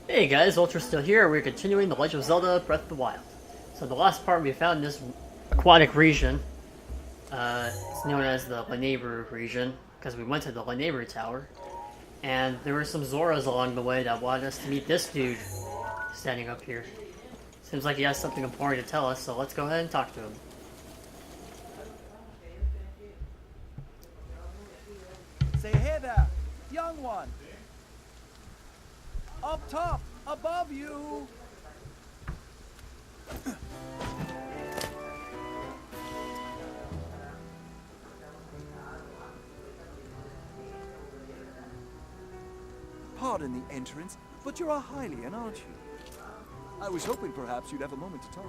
Hey guys, Ultrasteel here. We're continuing the Legend of Zelda Breath of the Wild. So the last part we found this aquatic region. It's known as the Lanayru region because we went to the Lanayru Tower, and there were some Zoras along the way that wanted us to meet this dude standing up here. Seems like he has something important to tell us, so let's go ahead and talk to him. Say hey there, young one. Up top, above you. Pardon the entrance, but you're a Hylian, aren't you? I was hoping perhaps you'd have a moment to talk.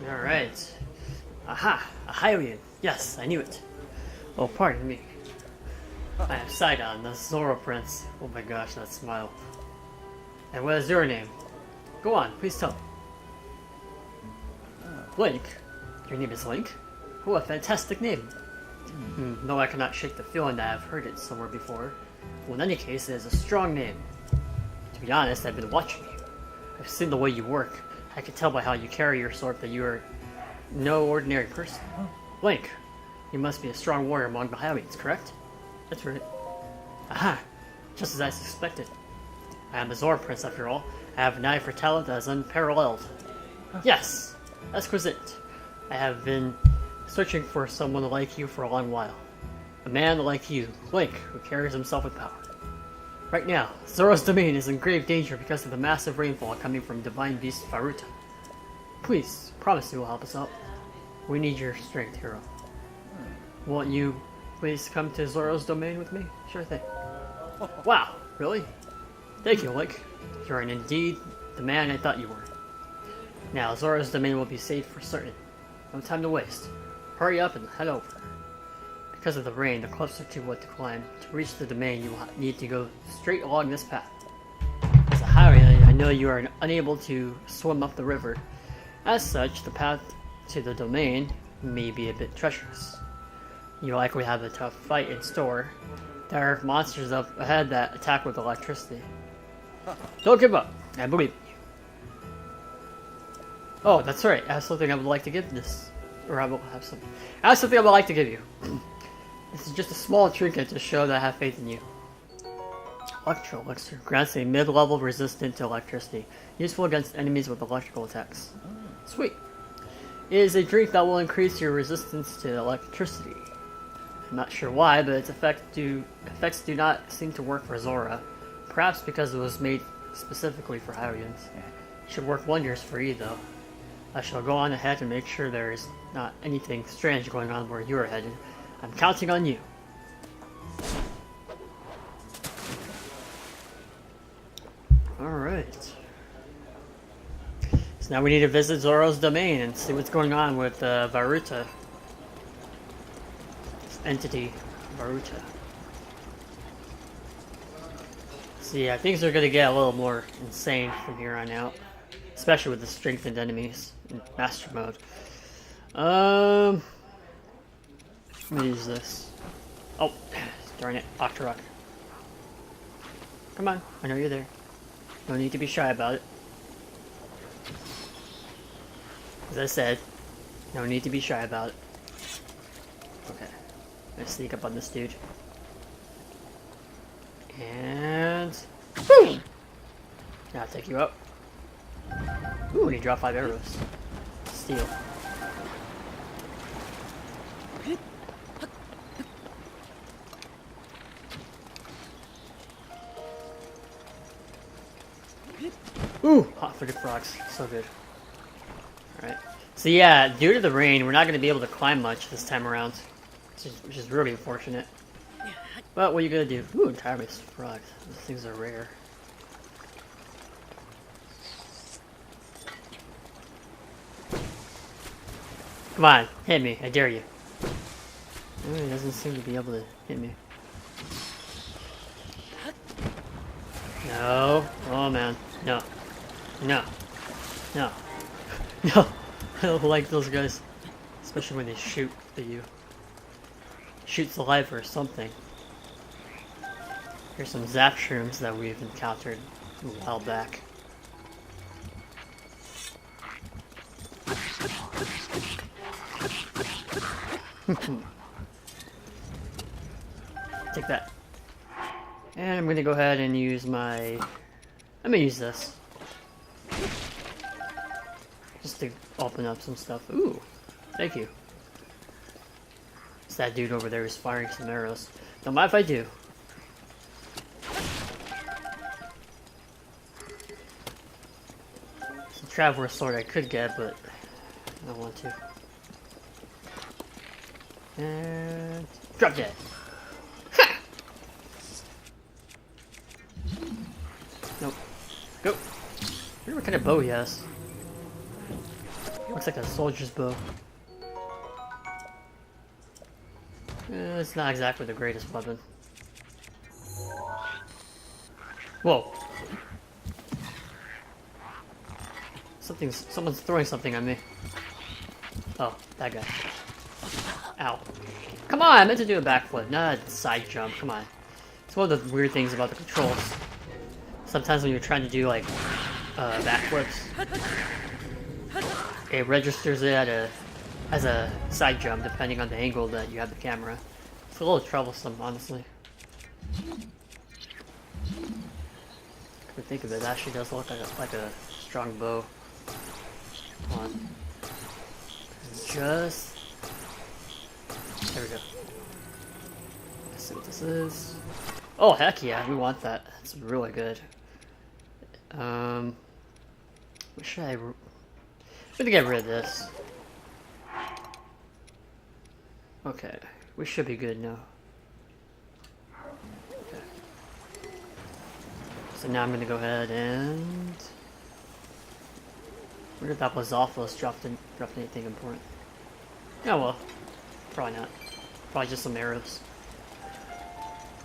Alright. Aha! A Hylian. Yes, I knew it. Oh, pardon me. I am Sidon, the Zora Prince. Oh my gosh, that smile. And what is your name? Go on, please tell me. Link? Your name is Link? Oh, a fantastic name. No, I cannot shake the feeling that I've heard it somewhere before. Well, in any case, it is a strong name. To be honest, I've been watching you. I've seen the way you work. I can tell by how you carry your sword that you are no ordinary person. Link, you must be a strong warrior among the Hylians, correct? That's right. Aha! Just as I suspected. I am a Zora Prince after all. I have an eye for talent that is unparalleled. Yes! Exquisite. I have been searching for someone like you for a long while. A man like you, Link, who carries himself with power. Right now, Zora's domain is in grave danger because of the massive rainfall coming from Divine Beast Faruta. Please, promise you will help us out. We need your strength, hero. Won't you please come to Zora's domain with me? Sure thing. Wow, really? Thank you, Link. You are indeed the man I thought you were. Now, Zora's domain will be safe for certain. No time to waste. Hurry up and head over. Because of the rain, the cliffs are too wet to climb. To reach the domain, you will need to go straight along this path. As a Hylian, I know you are unable to swim up the river. As such, the path to the domain may be a bit treacherous. You likely have a tough fight in store. There are monsters up ahead that attack with electricity. Don't give up. I believe in you. Oh, that's right. I have something I would like to give this. Or I will have something. I have something I would like to give you. This is just a small trinket to show that I have faith in you. Electro Elixir grants a mid-level resistant to electricity, useful against enemies with electrical attacks. Sweet. It is a drink that will increase your resistance to electricity. I'm not sure why, but its effects do not seem to work for Zora. Perhaps because it was made specifically for Hylians. It should work wonders for you, though. I shall go on ahead and make sure there is not anything strange going on where you are headed. I'm counting on you. Alright. So now we need to visit Zora's domain and see what's going on with Faruta. This entity, Faruta. So yeah, things are going to get a little more insane from here on out. Especially with the strengthened enemies in Master Mode. Let me use this. Oh, darn it, Octorok. Come on, I know you're there. No need to be shy about it. As I said, no need to be shy about it. Okay, I'm gonna sneak up on this dude. And boom! Now I'll take you up. Ooh, and he dropped 5 arrows. Steel. Ooh, hot-footed frogs. So good. Alright. So yeah, due to the rain, we're not going to be able to climb much this time around. Which is really unfortunate. But what are you going to do? Ooh, tireless frogs. Those things are rare. Come on, hit me. I dare you. Ooh, he doesn't seem to be able to hit me. No. Oh man. No. No. No. No. I don't like those guys. Especially when they shoot at you. Shoot saliva or something. Here's some zap shrooms that we've encountered a while back. Take that. And I'm gonna go ahead and use my... I'm gonna use this. Just to open up some stuff. Ooh, thank you. It's that dude over there who's firing some arrows. Don't mind if I do. It's a Traveler's sword I could get, but I don't want to. And drop dead. Ha! Nope. Go. I wonder what kind of bow he has. Looks like a soldier's bow. It's not exactly the greatest weapon. Whoa. Someone's throwing something at me. Oh, that guy. Ow. Come on, I meant to do a backflip, not a side jump, come on. It's one of the weird things about the controls. Sometimes when you're trying to do like backflips, it registers it as a side jump depending on the angle that you have the camera. It's a little troublesome, honestly. Come to think of it, it actually does look like a strong bow. Come on. Just... There we go. Let's see what this is. Oh, heck yeah, we want that. That's really good. What should I... I'm gonna get rid of this. Okay, we should be good now. Okay. So now I'm gonna go ahead and... I wonder if that Plazophilos dropped anything important. Oh well. Probably not. Probably just some arrows.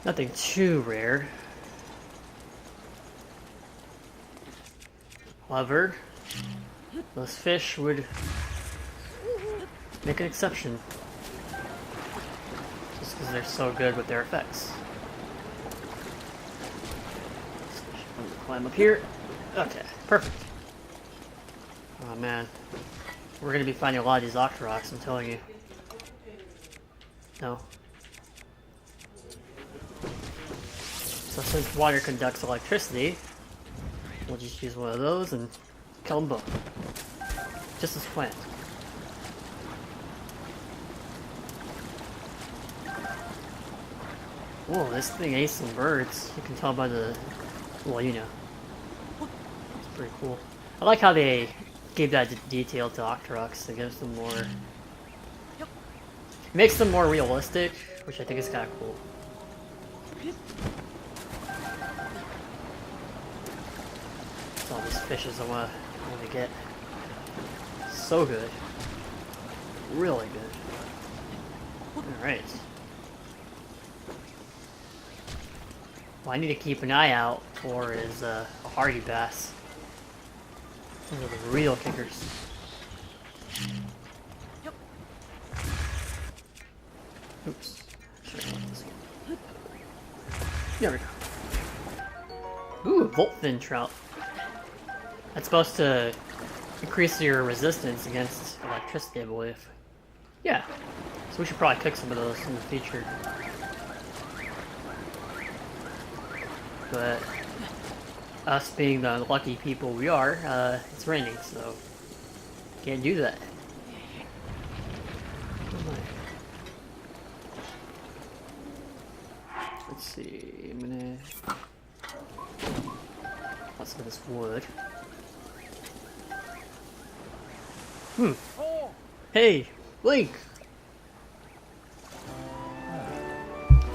Nothing too rare. However, those fish would make an exception. Just because they're so good with their effects. Climb up here. Okay, perfect. Oh man. We're gonna be finding a lot of these Octoroks, I'm telling you. No. So since water conducts electricity, we'll just use one of those and kill them both. Just as planned. Whoa, this thing ate some birds. You can tell by the... well, you know. It's pretty cool. I like how they gave that detail to Octoroks. It gives them more... makes them more realistic, which I think is kind of cool. It's all these fishes I want to get. So good. Really good. Alright. What I need to keep an eye out for is a hardy bass. Those are the real kickers. Oops. There we go. Ooh, Voltfin trout. That's supposed to increase your resistance against electricity, I believe. Yeah. So we should probably cook some of those in the future. But us being the lucky people we are, it's raining, so can't do that. Let's see, I'm gonna... Got some of this wood. Hey, Link!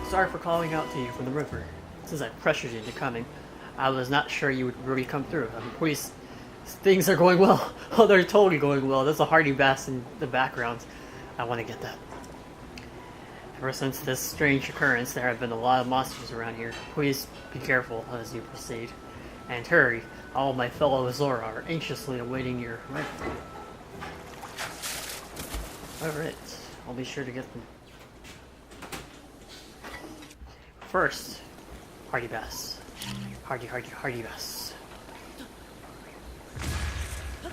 Sorry for calling out to you from the river. Since I pressured you into coming, I was not sure you would really come through. I mean, please, things are going well. Oh, they're totally going well. There's a hardy bass in the background. I want to get that. Ever since this strange occurrence, there have been a lot of monsters around here. Please be careful as you proceed. And hurry, all my fellow Zora are anxiously awaiting your arrival. Alright, I'll be sure to get them. First, Hardy bass. Hardy bass.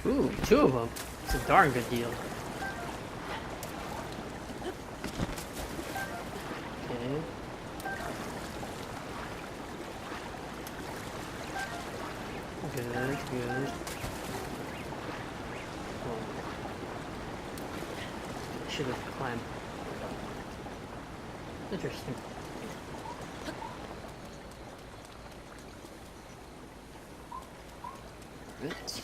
Ooh, 2 of them. It's a darn good deal. Okay. Good. Oh. Should have climbed. Interesting. Right.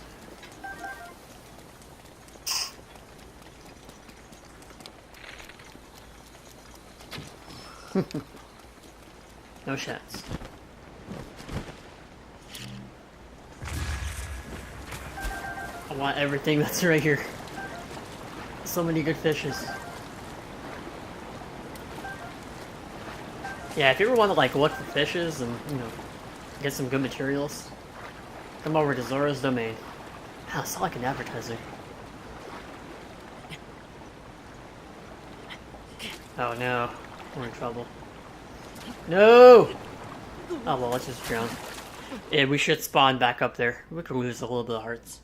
No shots. I want everything that's right here. So many good fishes. Yeah, if you ever want to like look for fishes and, you know, get some good materials, come over to Zora's Domain. Wow, it's not like an advertiser. Oh no, we're in trouble. No! Oh well, let's just drown. Yeah, we should spawn back up there. We could lose a little bit of hearts.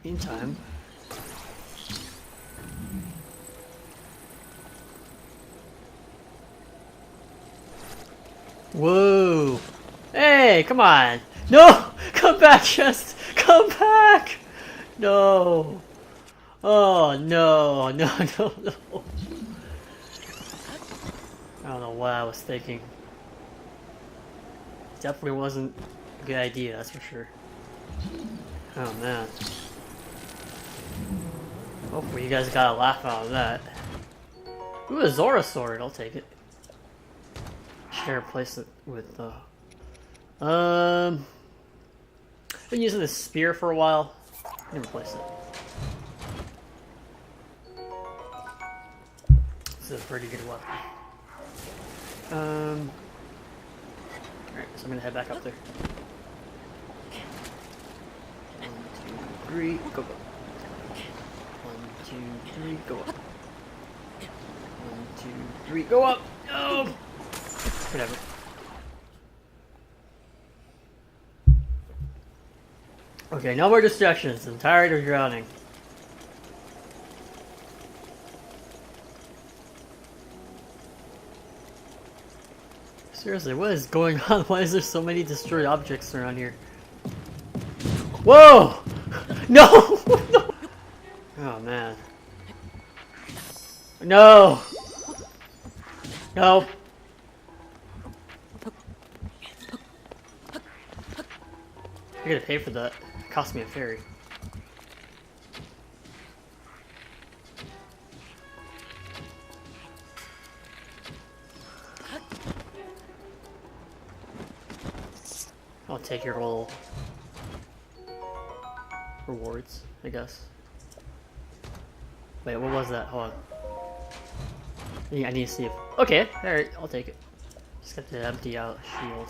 Meantime. Whoa! Hey, come on! No! Come back, Chest! Come back! No! Oh no! No! I don't know what I was thinking. Definitely wasn't a good idea, that's for sure. Oh man. Hopefully you guys got a laugh out of that. Ooh, a Zora sword, I'll take it. Should I replace it with been using this spear for a while. I'm gonna replace it. This is a pretty good weapon. Alright, so I'm gonna head back up there. 1, 2, 3, go. 1, 2, 3, go up. 1, 2, 3, go up! Oh! Whatever. Okay, no more distractions. I'm tired of drowning. Seriously, what is going on? Why is there so many destroyed objects around here? Whoa! No! No! Oh man. No! No! I gotta pay for that. It cost me a ferry. I'll take your little rewards, I guess. Wait, what was that? Hold on. I need to see if... Okay, alright, I'll take it. Just got the empty out shield.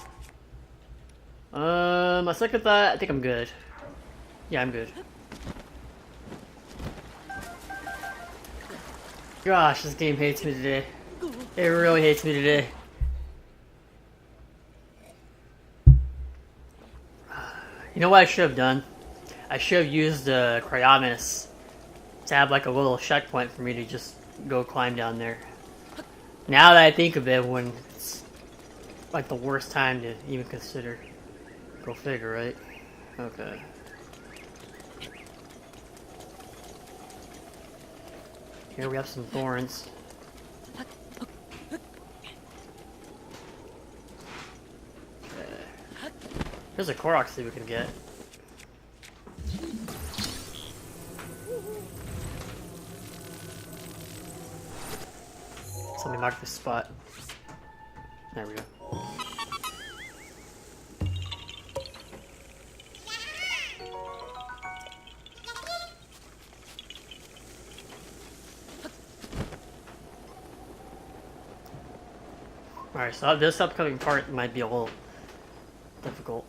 I suck at that. I think I'm good. Yeah, I'm good. Gosh, this game hates me today. It really hates me today. You know what I should have done? I should have used the Cryonis to have like a little checkpoint for me to just go climb down there. Now that I think of it, when it's like the worst time to even consider. Go figure, right? Okay. Here we have some thorns. Okay. There's a Korok seed we can get. So let me mark this spot. There we go. Alright, so this upcoming part might be a little difficult.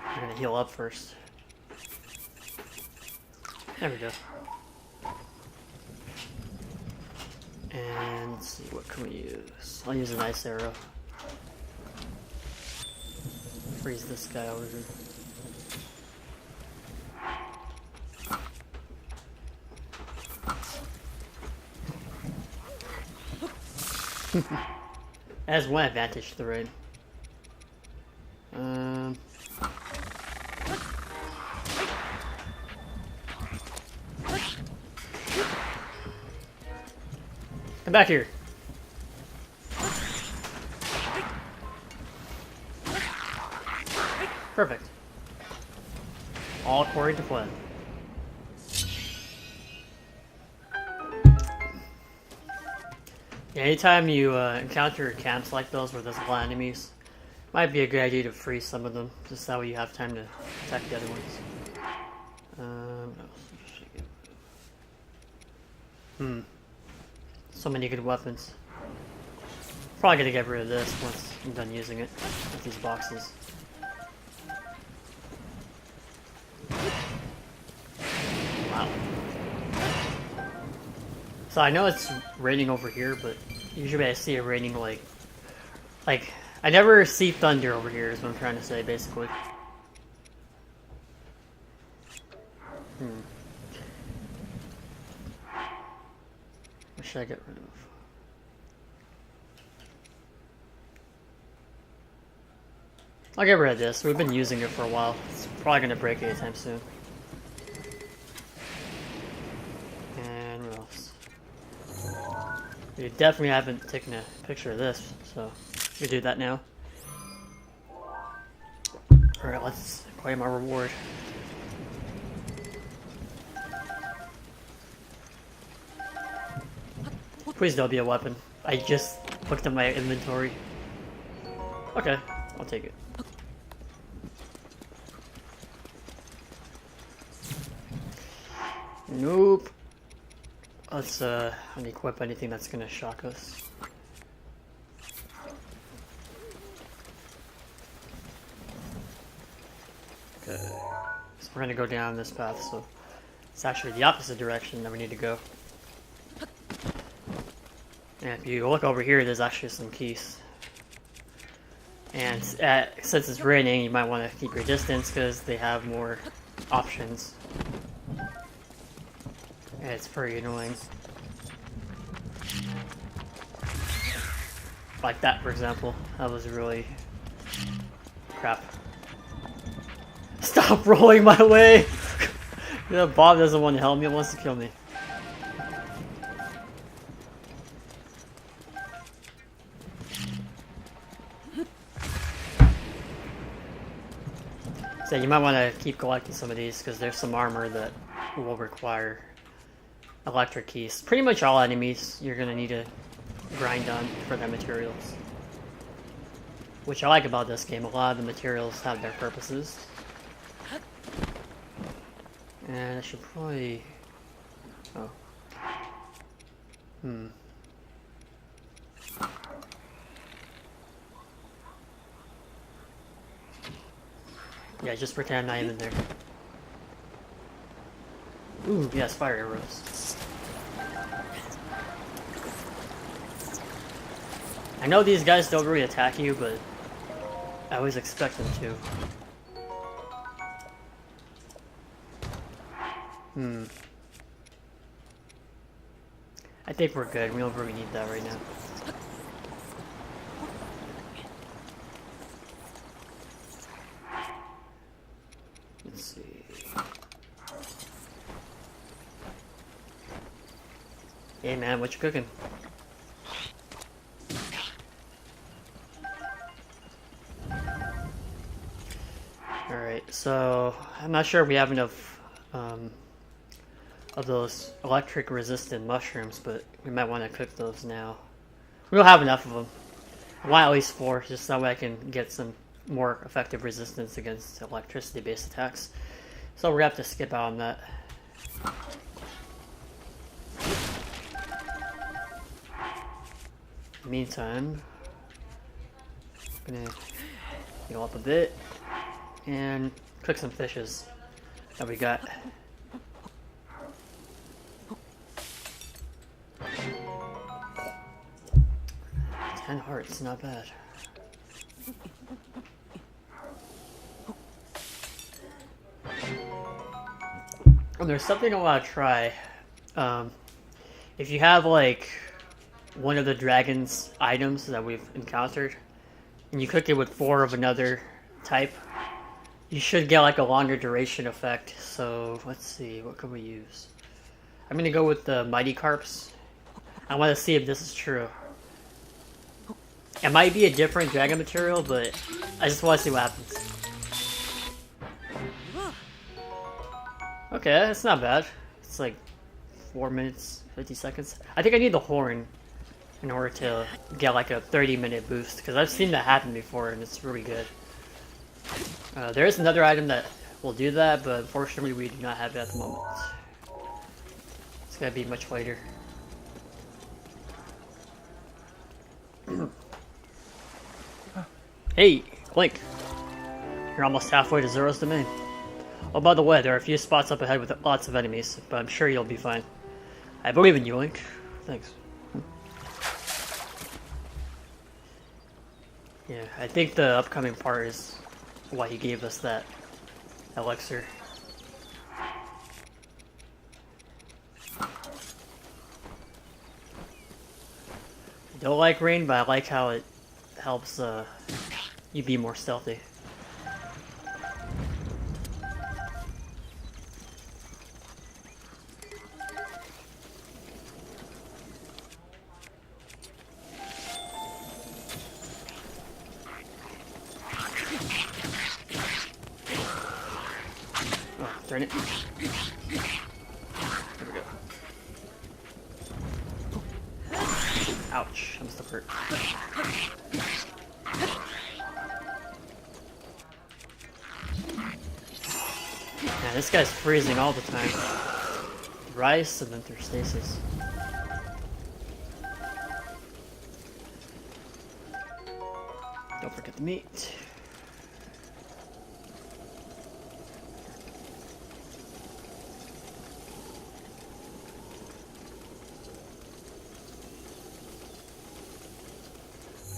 I'm gonna heal up first. There we go. And let's see, what can we use? I'll use an ice arrow. Freeze this guy over here. That has one advantage to the raid. Come back here. Perfect. All according to plan. Yeah, anytime you encounter camps like those where there's a lot of enemies, might be a good idea to freeze some of them, just that way you have time to attack the other ones. What else should I get? So many good weapons. Probably gonna get rid of this once I'm done using it with these boxes. Wow. So I know it's raining over here, but usually I see it raining like I never see thunder over here is what I'm trying to say, basically. What should I get rid of? I'll get rid of this. We've been using it for a while. It's probably going to break anytime soon. And what else? We definitely haven't taken a picture of this, so we do that now. Alright, let's claim our reward. Please don't be a weapon. I just looked at my inventory. Okay, I'll take it. Nope. Let's unequip anything that's gonna shock us. Okay. So we're gonna go down this path, so it's actually the opposite direction that we need to go. And if you look over here, there's actually some keys. And since it's raining, you might want to keep your distance because they have more options. And it's pretty annoying. Like that, for example. That was really crap. Stop rolling my way! Yeah, Bob doesn't want to help me, he wants to kill me. So you might want to keep collecting some of these because there's some armor that will require electric keys. Pretty much all enemies you're going to need to grind on for their materials. Which I like about this game, a lot of the materials have their purposes. And I should probably... Oh. Yeah, just pretend I'm not even there. Ooh, yes, fire arrows. I know these guys don't really attack you, but I always expect them to. I think we're good. We don't really need that right now. Let's see. Hey man, what you cooking? Alright, so I'm not sure if we have enough of those electric resistant mushrooms, but we might want to cook those now. We don't have enough of them. I want at least 4, just that way I can get some more effective resistance against electricity-based attacks. So we're gonna have to skip out on that. Meantime, I'm gonna heal up a bit and cook some fishes that we got. 10 hearts, not bad. Oh, there's something I want to try. If you have like one of the dragon's items that we've encountered, and you cook it with 4 of another type, you should get like a longer duration effect. So let's see, what can we use? I'm gonna go with the Mighty Carps. I want to see if this is true. It might be a different dragon material, but I just want to see what happens. Okay, that's not bad. It's like 4 minutes, 50 seconds. I think I need the horn in order to get like a 30-minute boost, because I've seen that happen before and it's really good. There is another item that will do that, but unfortunately we do not have it at the moment. It's gonna be much later. Hey, Link! You're almost halfway to Zora's domain. Oh, by the way, there are a few spots up ahead with lots of enemies, but I'm sure you'll be fine. I believe in you, Link. Thanks. Yeah, I think the upcoming part is why he gave us that elixir. I don't like rain, but I like how it helps you be more stealthy. Turn it. There we go. Ouch, that must have hurt. Man, this guy's freezing all the time. Rice and then through stasis. Don't forget the meat.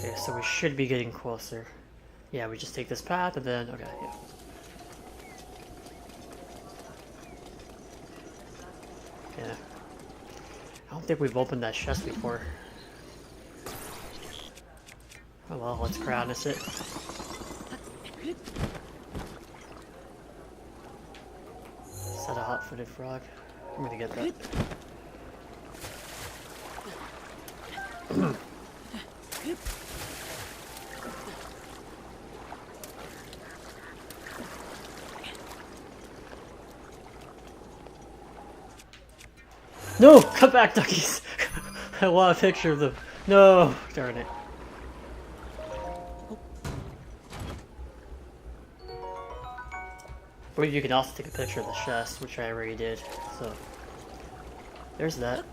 Okay, so we should be getting closer. Yeah, we just take this path and then, okay, yeah. Yeah. I don't think we've opened that chest before. Oh well, let's crowdness it. Is that a hot-footed frog? I'm gonna get that. No! Come back, duckies! I want a picture of them. No! Darn it. I believe you can also take a picture of the chest, which I already did, so... There's that.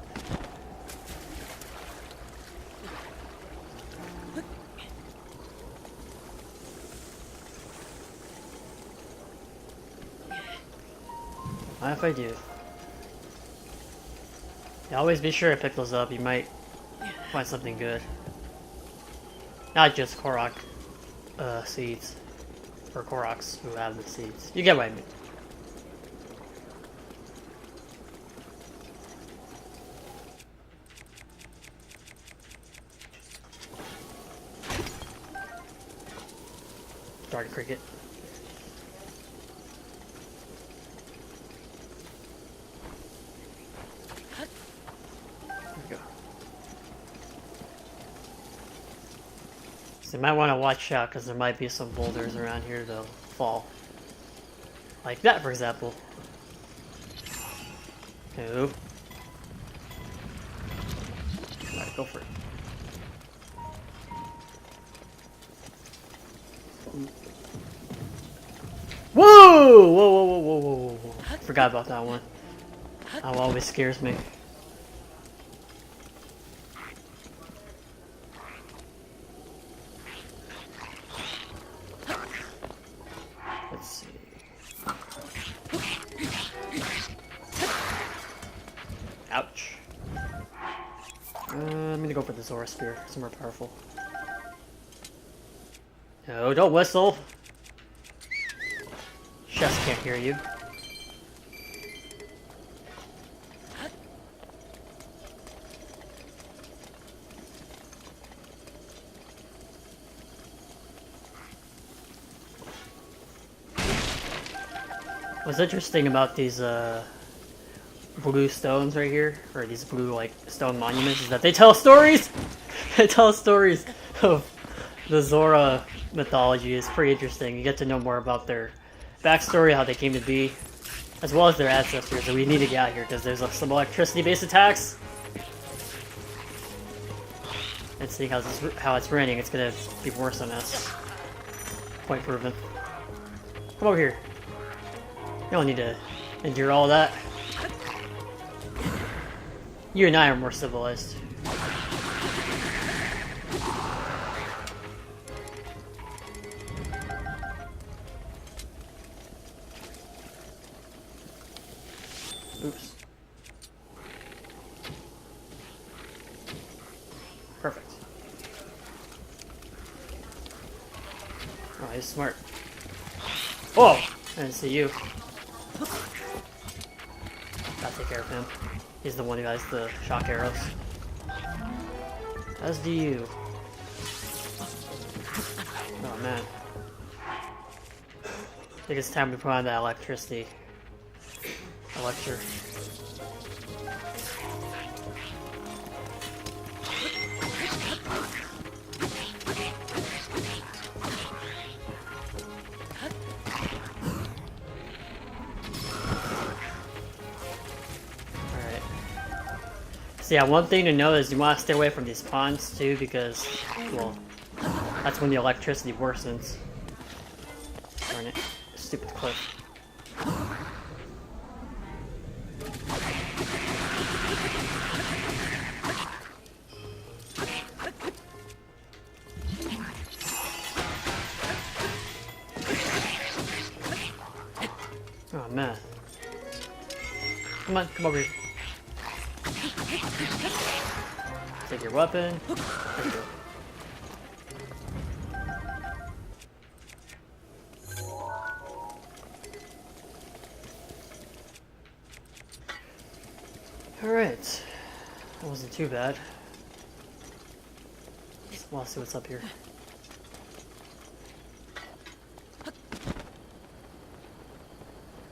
Mind if I do? Yeah, always be sure to pick those up, you might find something good. Not just Korok seeds. Or Koroks who have the seeds. You get what I mean. Darn cricket. So you might want to watch out because there might be some boulders around here that'll fall. Like that, for example. No. Alright, go for it. Whoa! Whoa, whoa, whoa, whoa, whoa, whoa. Forgot about that one. That always scares me. Let's see. Ouch. I'm gonna go for the Zora Spear. It's more powerful. No, don't whistle. Chefs can't hear you. What's interesting about these blue stones right here, or these blue like stone monuments, is that they tell stories. They tell stories of the Zora mythology. It's pretty interesting. You get to know more about their backstory, how they came to be, as well as their ancestors. So we need to get out here because there's some electricity-based attacks. And seeing how it's raining, it's gonna be worse on us. Point proven. Come over here. You don't need to endure all that. You and I are more civilized. Oops. Perfect. Oh, he's smart. Oh! I didn't see you. Gotta take care of him. He's the one who has the shock arrows. As do you. Oh man. I think it's time to put on that electricity. Electric. So yeah, one thing to know is you want to stay away from these ponds too, because, well, that's when the electricity worsens. Darn it. Stupid cliff. Oh man. Come on, come over here. Take your weapon. There you go. Alright. That wasn't too bad. Well, let's see what's up here.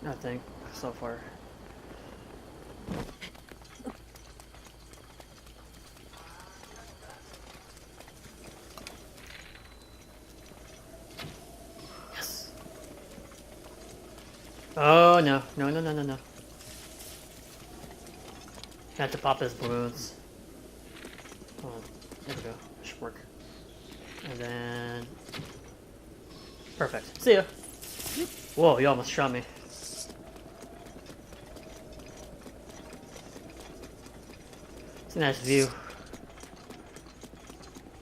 Nothing so far. Oh no, no, no, no, no, no. I have to pop his balloons. Oh, there we go. Should work. And then... Perfect. See ya! Whoa, you almost shot me. It's a nice view.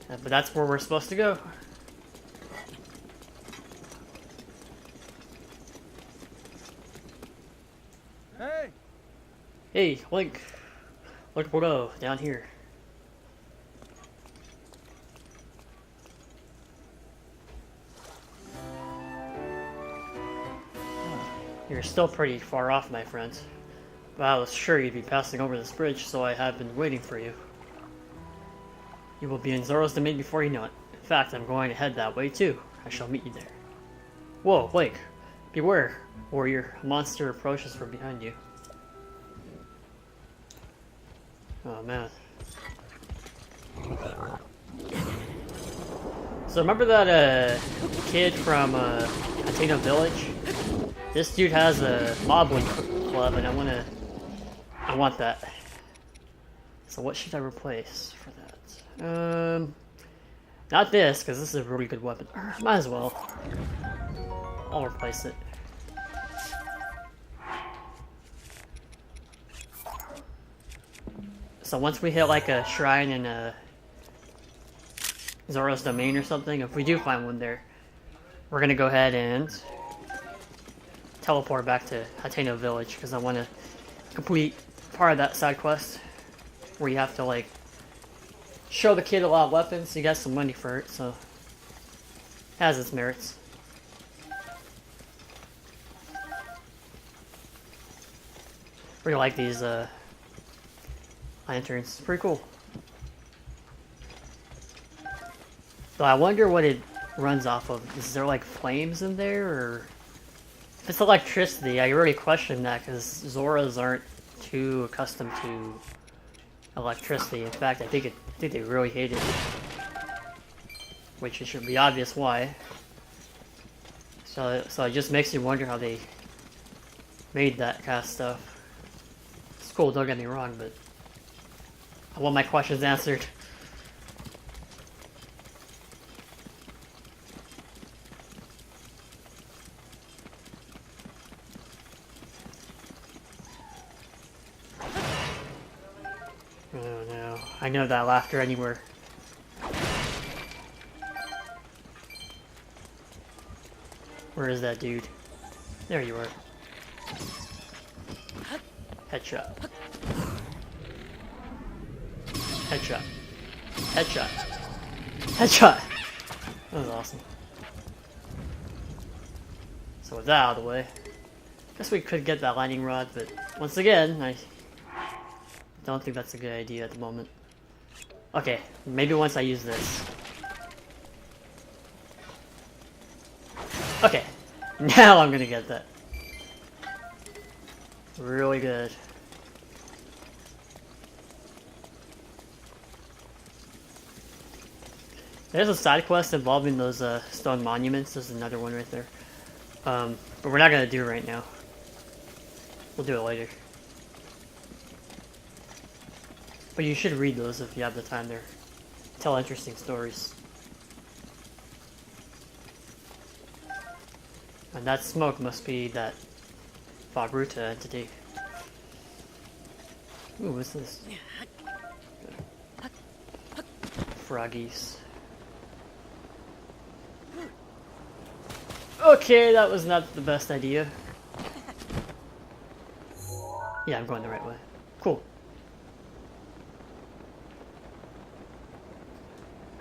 But that's where we're supposed to go. Hey, Link! Look below, down here. You're still pretty far off, my friend. But I was sure you'd be passing over this bridge, so I have been waiting for you. You will be in Zora's domain before you know it. In fact, I'm going to head that way too. I shall meet you there. Whoa, Link! Beware, warrior. A monster approaches from behind you. Oh man. So remember that kid from Hateno Village? This dude has a moblin club and I want that. So what should I replace for that? Not this, because this is a really good weapon. Might as well. I'll replace it. So once we hit like a shrine in Zora's domain or something, if we do find one there, we're gonna go ahead and teleport back to Hateno Village because I want to complete part of that side quest where you have to like show the kid a lot of weapons. So you got some money for it, so Has its merits. Really like these lanterns. It's pretty cool. Though I wonder what it runs off of. Is there like flames in there, or if it's electricity? I really question that because Zoras aren't too accustomed to electricity. In fact, I think they really hate it, which it should be obvious why. So it just makes you wonder how they made that kind of stuff. It's cool, don't get me wrong, but I want my questions answered. Oh no, I know that laughter anywhere. Where is that dude? There you are. Headshot. Headshot. Headshot. Headshot! That was awesome. So with that out of the way, guess we could get that lightning rod, but once again, I don't think that's a good idea at the moment. Okay, maybe once I use this. Okay, now I'm gonna get that. Really good. There's a side quest involving those stone monuments. There's another one right there. But we're not gonna do it right now. We'll do it later. But you should read those if you have the time there. Tell interesting stories. And that smoke must be that Fabruta entity. Ooh, what's this? Froggies. Okay, that was not the best idea. Yeah, I'm going the right way. Cool.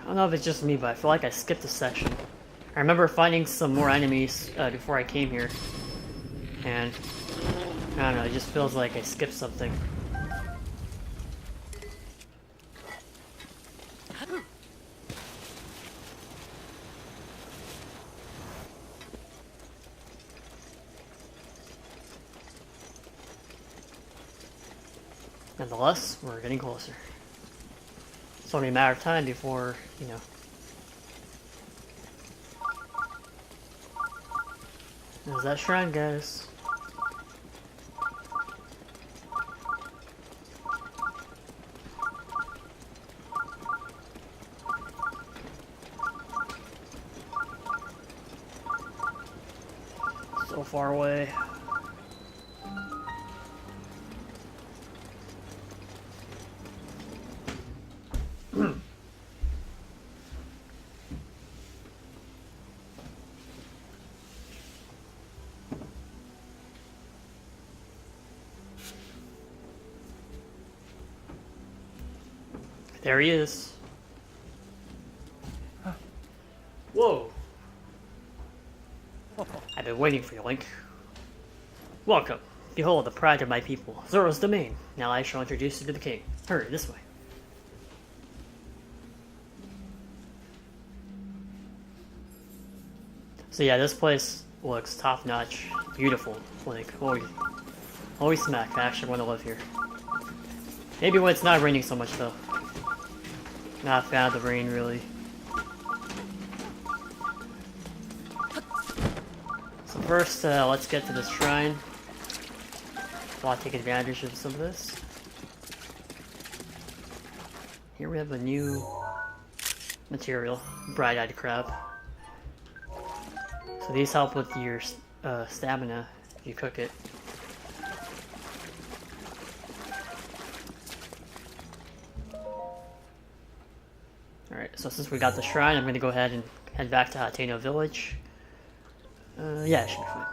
I don't know if it's just me, but I feel like I skipped a section. I remember finding some more enemies before I came here. And I don't know, it just feels like I skipped something. Nonetheless, we're getting closer. It's only a matter of time before, you know. There's that shrine, guys. So far away. There he is. Whoa. I've been waiting for you, Link. Welcome. Behold the pride of my people, Zora's domain. Now I shall introduce you to the king. Hurry, this way. So yeah, this place looks top-notch. Beautiful. Like, holy smack, I actually want to live here. Maybe when it's not raining so much, though. Not a fan of the rain, really. So first, let's get to this shrine. So I'll take advantage of some of this. Here we have a new material, bright-eyed crab. So these help with your stamina if you cook it. Alright, so since we got the shrine, I'm going to go ahead and head back to Hateno Village. Yeah, it should be fine.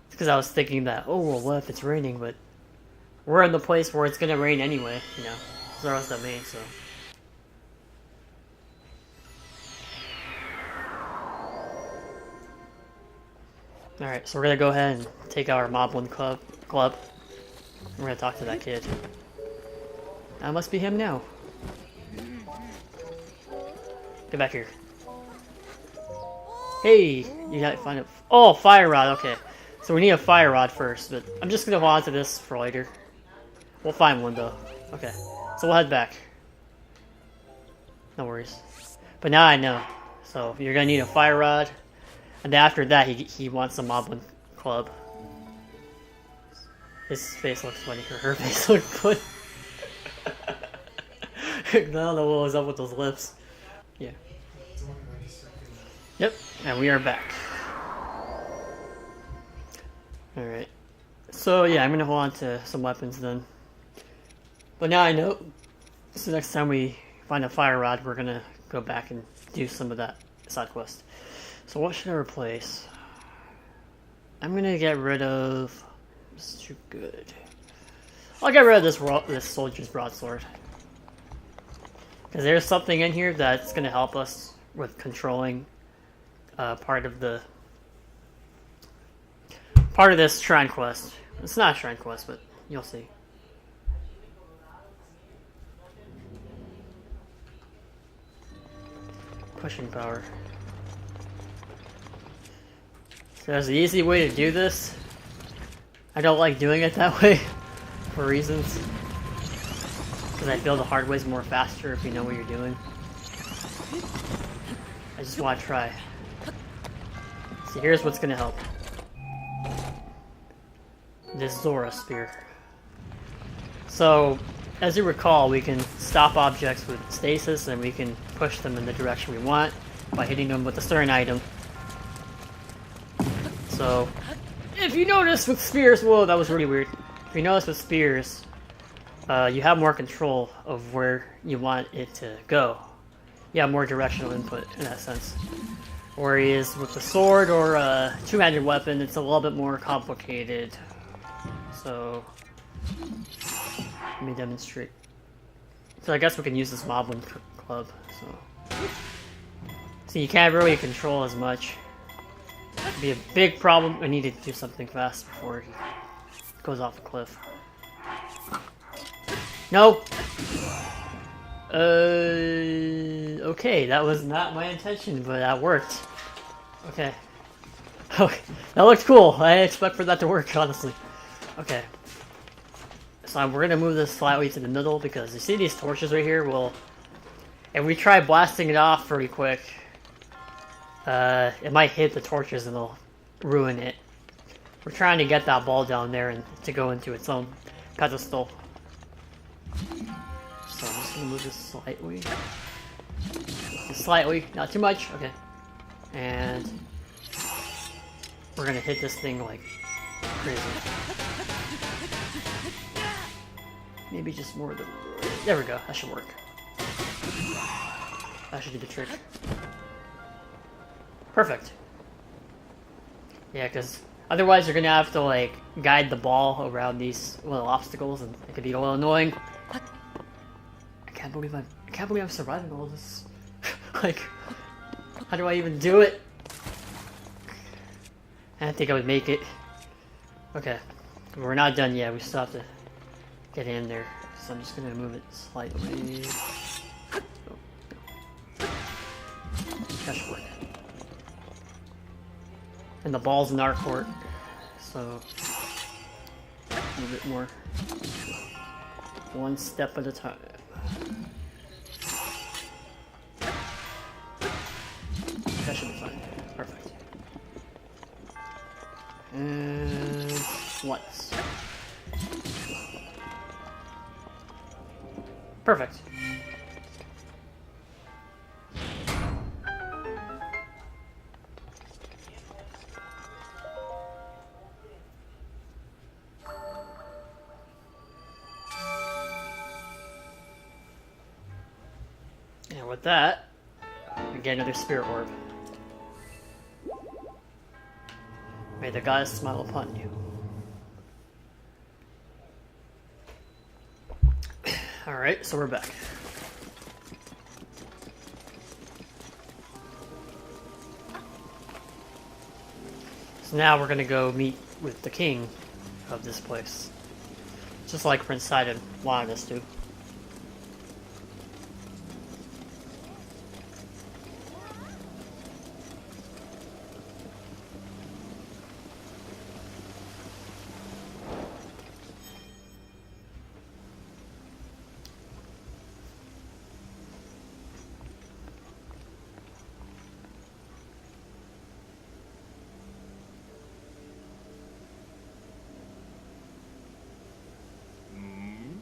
It's because I was thinking that, oh, well, what if it's raining, but we're in the place where it's going to rain anyway, you know. Zora's domain, so. Alright, so we're gonna go ahead and take our Moblin club. We're gonna talk to that kid. That must be him now. Get back here. Hey, you gotta find it. Oh, fire rod. Okay, so we need a fire rod first, but I'm just gonna hold on to this for later. We'll find one though. Okay, so we'll head back. No worries. But now I know. So you're gonna need a fire rod, and after that he wants a Moblin club. His face looks funny, or her face looks funny. I don't know what was up with those lips. Yeah. Yep, and we are back. Alright. So yeah, I'm gonna hold on to some weapons then. But now I know. So next time we find a fire rod, we're gonna go back and do some of that side quest. So what should I replace? I'm gonna get rid of... This is too good. I'll get rid of this soldier's broadsword. Because there's something in here that's gonna help us with controlling part of this shrine quest. It's not a shrine quest, but you'll see. Pushing power. So there's an easy way to do this. I don't like doing it that way for reasons. Because I feel the hard way's more faster if you know what you're doing. I just want to try. So here's what's going to help. This Zora spear. So, as you recall, we can stop objects with stasis and we can push them in the direction we want by hitting them with a certain item. So, if you notice with spears, whoa, that was really weird. If you notice with spears, you have more control of where you want it to go. You have more directional input in that sense. Whereas with the sword or a two-handed weapon, it's a little bit more complicated. So, let me demonstrate. So I guess we can use this Moblin club. So you can't really control as much. It'd be a big problem. I need to do something fast before he goes off the cliff. No. Okay, that was not my intention, but that worked. Okay. Okay, that looked cool. I didn't expect for that to work, honestly. Okay. So we're gonna move this slightly to the middle because you see these torches right here? Well, if we try blasting it off pretty quick, it might hit the torches and it'll ruin it. We're trying to get that ball down there and to go into its own pedestal. So I'm just gonna move this slightly. Just slightly, not too much. Okay. And we're gonna hit this thing like crazy. Maybe just more of the... There we go, that should work. That should do the trick. Perfect. Yeah, because otherwise you're gonna have to like guide the ball around these little obstacles and it could be a little annoying. I can't believe I'm surviving all this. Like, how do I even do it? I didn't think I would make it. Okay, we're not done yet. We still have to get in there. So I'm just gonna move it slightly. That should work. And the ball's in our court, so a little bit more. One step at a time. That should be fine. Perfect. And once. Perfect. And with that, we get another spirit orb. May the goddess smile upon you. Alright, so we're back. So now we're gonna go meet with the king of this place. Just like Prince Sidon wanted us to.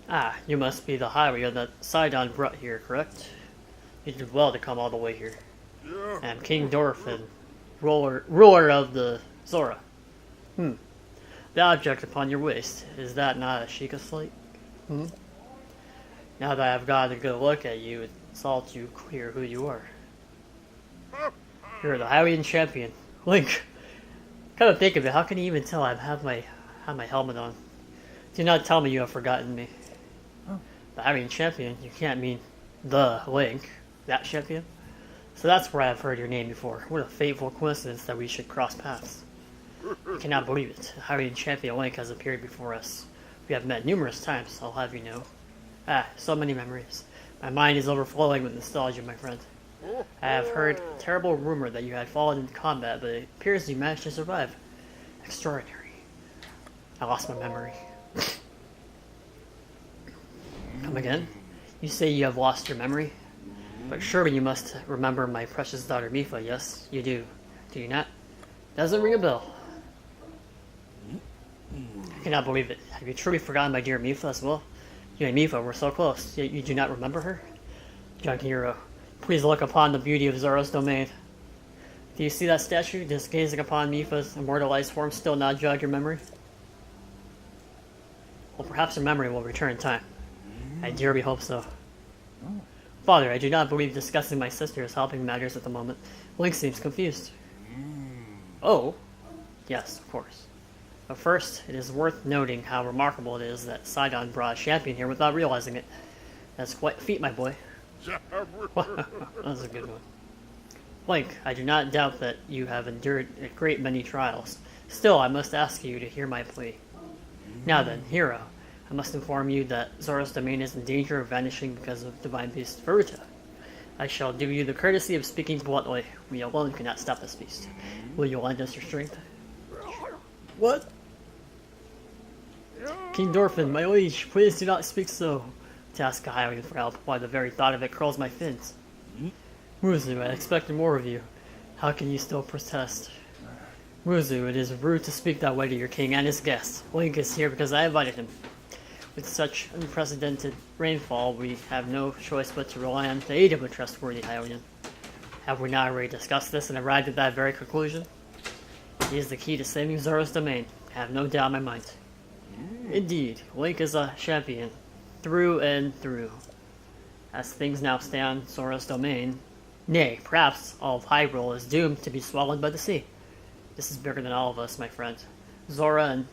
Ah, you must be the Hylian that Sidon brought here, correct? You did well to come all the way here. I'm King Dorephan, ruler of the Zora. The object upon your waist, is that not a Sheikah slate? Now that I've got a good look at you, it's all too clear who you are. You're the Hylian champion, Link. Come to think of it, how can you even tell I have my helmet on? Do not tell me you have forgotten me. The Hylian champion, you can't mean the Link, that champion? So that's where I've heard your name before. What a fateful coincidence that we should cross paths. I cannot believe it. The Hylian champion Link has appeared before us. We have met numerous times, I'll have you know. Ah, so many memories. My mind is overflowing with nostalgia, my friend. I have heard a terrible rumor that you had fallen in combat, but it appears you managed to survive. Extraordinary. I lost my memory. Come again? You say you have lost your memory? But surely you must remember my precious daughter Mipha, yes? You do. Do you not? Doesn't ring a bell. I cannot believe it. Have you truly forgotten my dear Mipha as well? You and Mipha were so close, yet you do not remember her? Young hero, please look upon the beauty of Zora's domain. Do you see that statue? Just gazing upon Mipha's immortalized form still not jog your memory? Well, perhaps your memory will return in time. I dearly hope so. Father, I do not believe discussing my sister is helping matters at the moment. Link seems confused. Oh? Yes, of course. But first, it is worth noting how remarkable it is that Sidon brought a champion here without realizing it. That's quite a feat, my boy. That was a good one. Link, I do not doubt that you have endured a great many trials. Still, I must ask you to hear my plea. Now then, hero, I must inform you that Zora's domain is in danger of vanishing because of divine beast Veruta. I shall do you the courtesy of speaking bluntly. We alone cannot stop this beast. Will you lend us your strength? What? King Dorephan, my liege, please do not speak so. To ask a Hylian for help, why the very thought of it curls my fins. Muzu, I expected more of you. How can you still protest? Muzu, it is rude to speak that way to your king and his guests. Link is here because I invited him. With such unprecedented rainfall, we have no choice but to rely on the aid of a trustworthy Hylian. Have we not already discussed this and arrived at that very conclusion? He is the key to saving Zora's domain. I have no doubt in my mind. Indeed, Link is a champion, through and through. As things now stand, Zora's domain, nay, perhaps all of Hyrule, is doomed to be swallowed by the sea. This is bigger than all of us, my friend. Zora and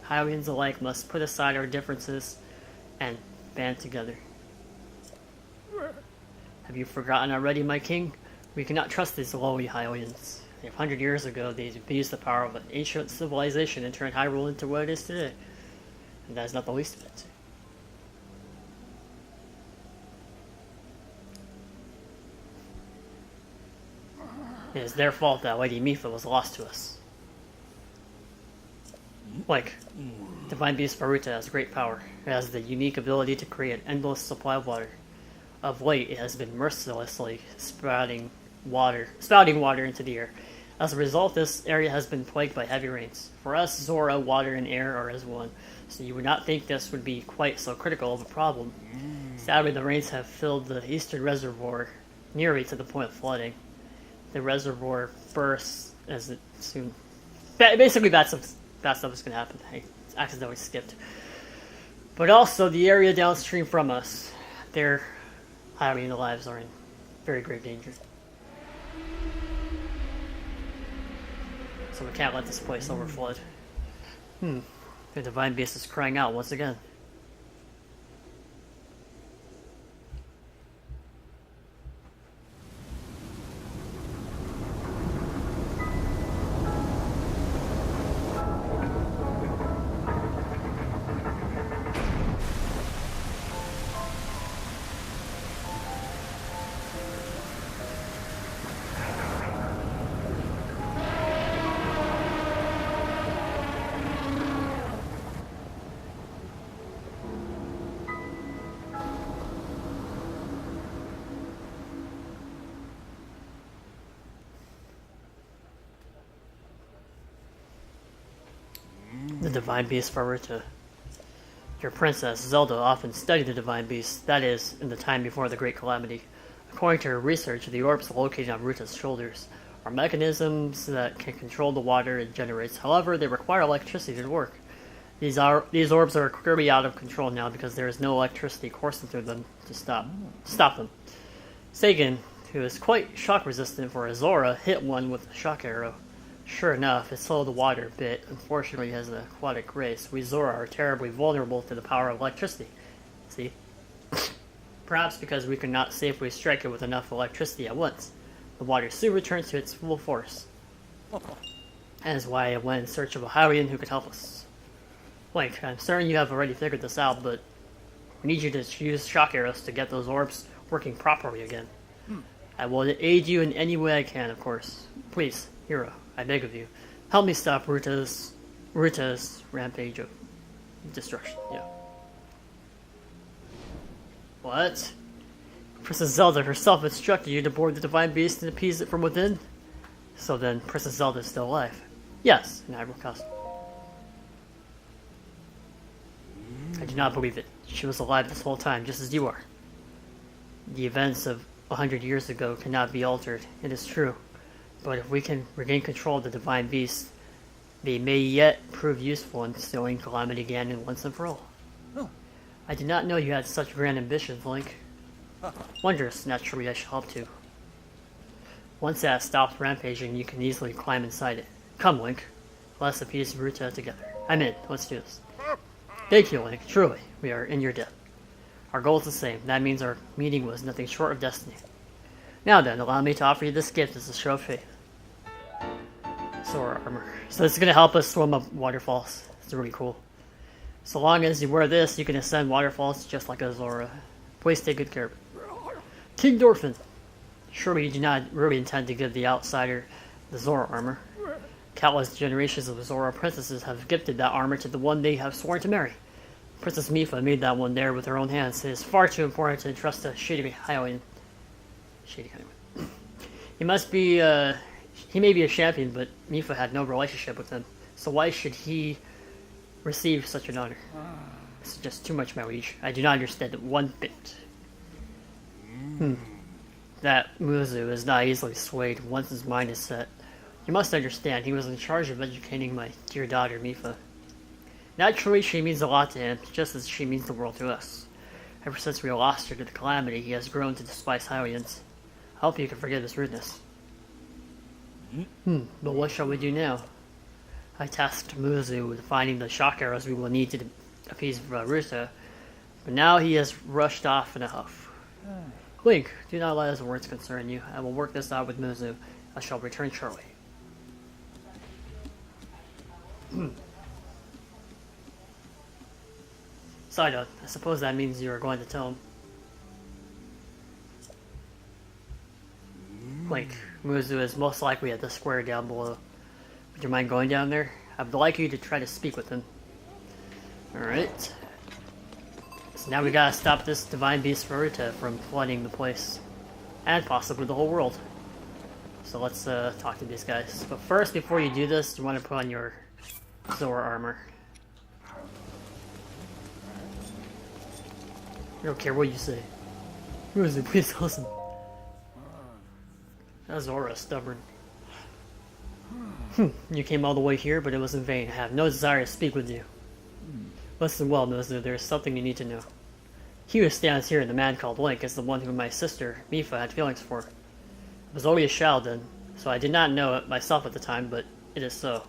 Hylians alike must put aside our differences and band together. Have you forgotten already, my king? We cannot trust these lowly Hylians. 100 years ago, they abused the power of an ancient civilization and turned Hyrule into what it is today. And that is not the least of it. It is their fault that Lady Mipha was lost to us. Like, Divine Beast Veruta has great power. It has the unique ability to create an endless supply of water. Of late, it has been mercilessly spouting water into the air. As a result, this area has been plagued by heavy rains. For us, Zora, water and air are as one, so you would not think this would be quite so critical of a problem. Sadly, the rains have filled the eastern reservoir nearly to the point of flooding. The reservoir bursts as it soon... Basically, bad stuff is going to happen. I accidentally skipped. But also, the area downstream from us, their Hylian lives are in very great danger. So we can't let this place overflood. The Divine Beast is crying out once again. The Divine Beast for Ruta. Your princess, Zelda, often studied the Divine Beast, that is, in the time before the Great Calamity. According to her research, the orbs located on Ruta's shoulders are mechanisms that can control the water it generates. However, they require electricity to work. These orbs are clearly out of control now because there is no electricity coursing through them to stop them. Sagan, who is quite shock resistant for a Zora, hit one with a shock arrow. Sure enough, it slowed the water a bit. Unfortunately, as an aquatic race, we Zora are terribly vulnerable to the power of electricity. See? Perhaps because we could not safely strike it with enough electricity at once. The water soon returns to its full force. That is why I went in search of a Hylian who could help us. Link, I'm certain you have already figured this out, but we need you to use shock arrows to get those orbs working properly again. I will aid you in any way I can, of course. Please, hero, I beg of you, help me stop Ruta's rampage of destruction. Yeah. What? Princess Zelda herself instructed you to board the Divine Beast and appease it from within? So then, Princess Zelda is still alive? Yes, in admirable costume. I do not believe it. She was alive this whole time, just as you are. The events of 100 years ago cannot be altered, it is true. But if we can regain control of the Divine Beast, they may yet prove useful in stilling Calamity Ganon once and for all. Oh. I did not know you had such grand ambitions, Link. Wondrous, naturally I shall help too. Once that stops rampaging, you can easily climb inside it. Come, Link. Let us appease Ruta together. I'm in. Let's do this. Thank you, Link. Truly, we are in your debt. Our goal is the same. That means our meeting was nothing short of destiny. Now then, allow me to offer you this gift as a show of faith. Zora armor. So this is going to help us swim up waterfalls. It's really cool. So long as you wear this, you can ascend waterfalls just like a Zora. Please take good care of it. King Dorephan. Surely you do not really intend to give the outsider the Zora armor. Countless generations of Zora princesses have gifted that armor to the one they have sworn to marry. Princess Mipha made that one there with her own hands. It is far too important to entrust a shady Hylian. He may be a champion, but Mipha had no relationship with him. So why should he receive such an honor? This is just too much, my liege. I do not understand it one bit. That Muzu is not easily swayed once his mind is set. You must understand, he was in charge of educating my dear daughter, Mipha. Naturally, she means a lot to him, just as she means the world to us. Ever since we lost her to the Calamity, he has grown to despise Hylians. I hope you can forgive his rudeness. But what shall we do now? I tasked Muzu with finding the shock arrows we will need to appease Ruta, but now he has rushed off in a huff. Link, do not let his words concern you. I will work this out with Muzu. I shall return shortly. Sidon, I suppose that means you are going to tell him. Link, Muzu is most likely at the square down below. Would you mind going down there? I would like you to try to speak with him. Alright. So now we gotta stop this Divine Beast Ruta from flooding the place. And possibly the whole world. So let's talk to these guys. But first, before you do this, you want to put on your Zora armor. I don't care what you say. Muzu, please listen. That Zora is stubborn. You came all the way here, but it was in vain. I have no desire to speak with you. Listen well, Muzu, there is something you need to know. He who stands here, the man called Link, is the one whom my sister, Mipha, had feelings for. I was only a child then, so I did not know it myself at the time, but it is so.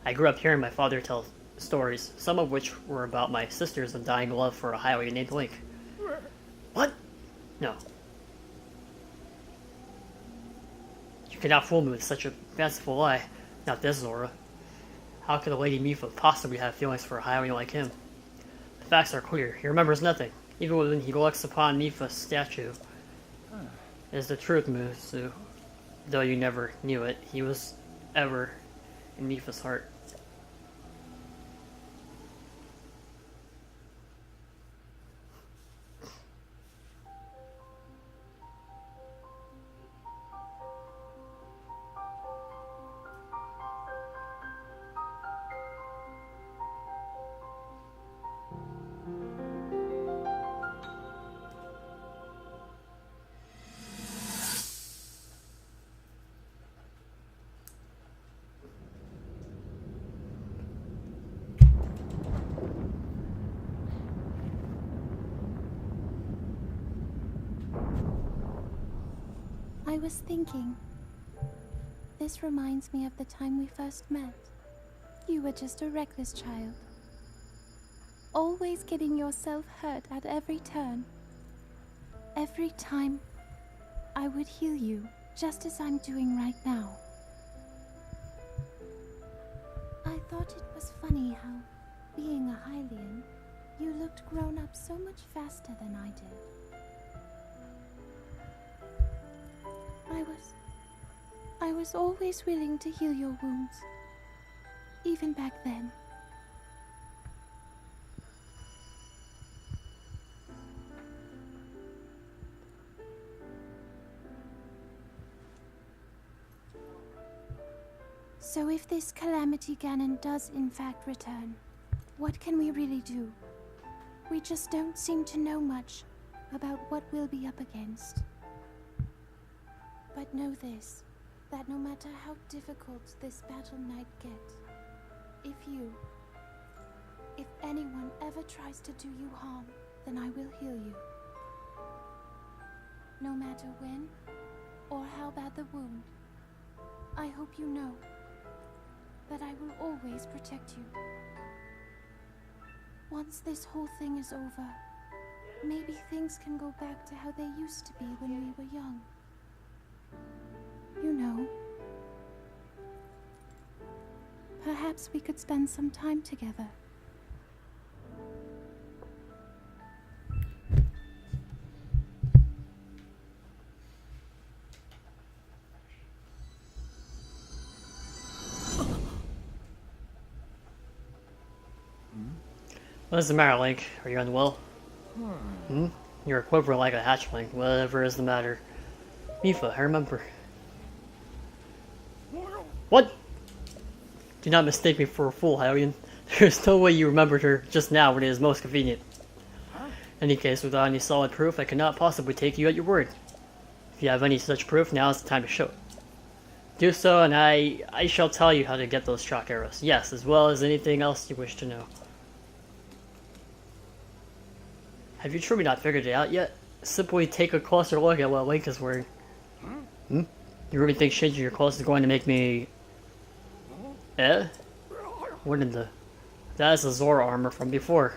I grew up hearing my father tell stories, some of which were about my sister's undying love for a Hylian named Link. What? No. You cannot fool me with such a fanciful lie. Not this, Zora. How could a Lady Mipha possibly have feelings for a Hylian like him? The facts are clear. He remembers nothing, even when he looks upon Mipha's statue. It is the truth, Muzu. Though you never knew it, he was ever in Mipha's heart. I was thinking. This reminds me of the time we first met. You were just a reckless child. Always getting yourself hurt at every turn. Every time, I would heal you, just as I'm doing right now. I thought it was funny how, being a Hylian, you looked grown up so much faster than I did. I was always willing to heal your wounds, even back then. So if this Calamity Ganon does in fact return, what can we really do? We just don't seem to know much about what we'll be up against. But know this, that no matter how difficult this battle might get, if anyone ever tries to do you harm, then I will heal you. No matter when or how bad the wound, I hope you know that I will always protect you. Once this whole thing is over, maybe things can go back to how they used to be when we were young. You know. Perhaps we could spend some time together. What's the matter, Link? Are you unwell? You're quivering like a hatchling. Whatever is the matter. Mipha, I remember. What? Do not mistake me for a fool, Hylian. There's no way you remembered her just now when it is most convenient. In any case, without any solid proof, I cannot possibly take you at your word. If you have any such proof, now is the time to show it. Do so, and I shall tell you how to get those shock arrows. Yes, as well as anything else you wish to know. Have you truly not figured it out yet? Simply take a closer look at what Link is wearing. You really think changing your clothes is going to make me... What in the... That is the Zora armor from before.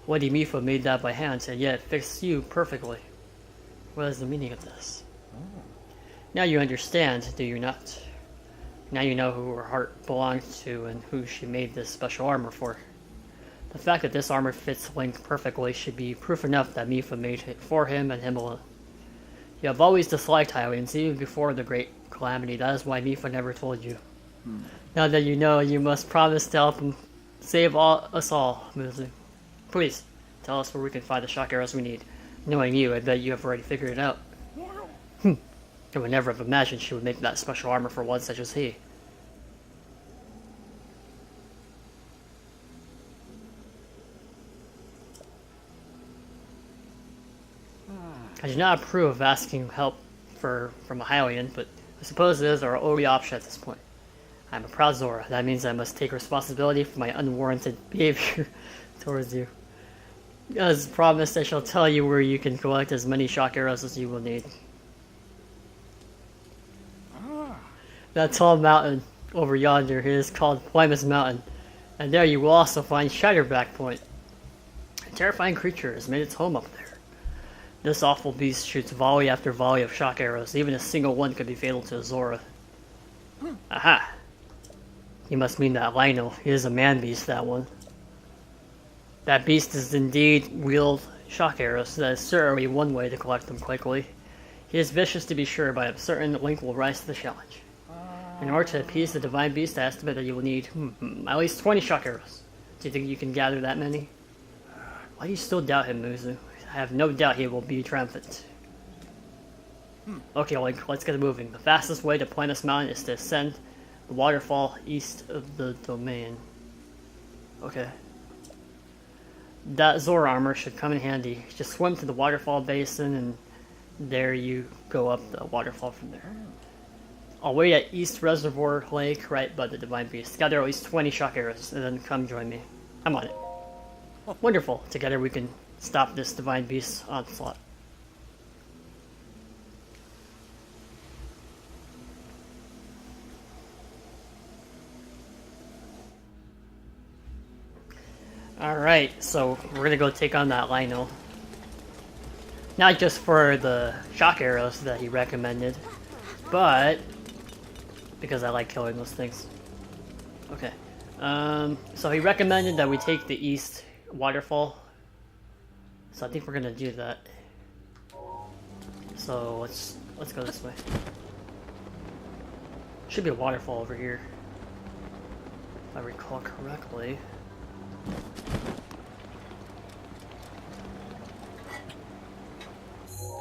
Lady Mipha made that by hand, and yet it fits you perfectly. What is the meaning of this? Now you understand, do you not? Now you know who her heart belongs to and who she made this special armor for. The fact that this armor fits Link perfectly should be proof enough that Mipha made it for him and him alone. You have always disliked Hylians, even before the Great Calamity. That is why Mipha never told you. Now that you know, you must promise to help him save us all, Muzu. Please, tell us where we can find the shock arrows we need. Knowing you, I bet you have already figured it out. I would never have imagined she would make that special armor for one such as he. I do not approve of asking help from a Hylian, but I suppose it is our only option at this point. I am a proud Zora. That means I must take responsibility for my unwarranted behavior towards you. As promised, I shall tell you where you can collect as many shock arrows as you will need. That tall mountain over yonder is called Plummet Mountain, and there you will also find Shatterback Point. A terrifying creature has made its home up there. This awful beast shoots volley after volley of shock arrows. Even a single one could be fatal to a Zora. Aha! You must mean that Lynel. He is a man-beast, that one. That beast is indeed wield shock arrows. That is certainly one way to collect them quickly. He is vicious to be sure, but I am certain Link will rise to the challenge. In order to appease the divine beast, I estimate that you will need at least 20 shock arrows. Do you think you can gather that many? Why do you still doubt him, Muzu? I have no doubt he will be triumphant. Okay, Link, let's get moving. The fastest way to Plummet Mountain is to ascend the waterfall east of the domain. Okay. That Zora armor should come in handy. Just swim to the waterfall basin and there you go up the waterfall from there. I'll wait at East Reservoir Lake right by the Divine Beast. Gather at least 20 shock arrows and then come join me. I'm on it. Wonderful. Together we can stop this Divine Beast's onslaught. Alright, so we're gonna go take on that Lynel. Not just for the shock arrows that he recommended, but because I like killing those things. Okay. So he recommended that we take the east waterfall. So I think we're gonna do that. So let's go this way. Should be a waterfall over here, if I recall correctly.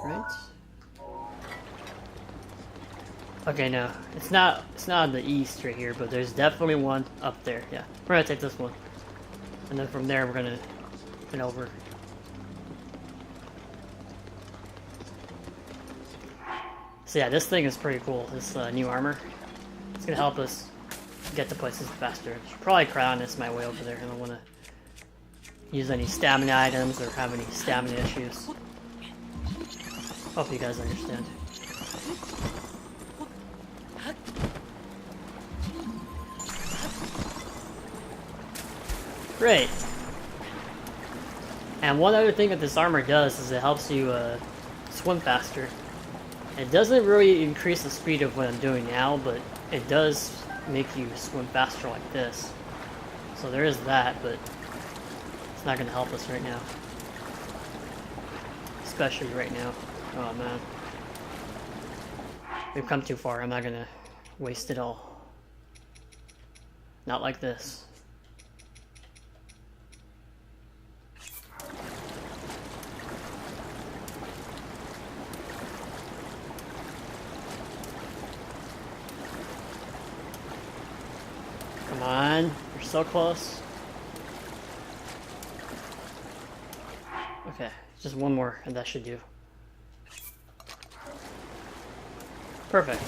Right? Okay, no, it's not on the east right here, but there's definitely one up there. Yeah, we're gonna take this one, and then from there we're gonna head over. So yeah, this thing is pretty cool. This new armor, it's gonna help us get to places faster. Should probably crown this my way over there. I don't want to use any stamina items or have any stamina issues. Hope you guys understand. Great. And one other thing that this armor does is it helps you swim faster. It doesn't really increase the speed of what I'm doing now, but it does make you swim faster like this. So there is that, but it's not going to help us right now. Especially right now. Oh man. We've come too far. I'm not going to waste it all. Not like this. Come on, you're so close. Okay, just one more and that should do. Perfect.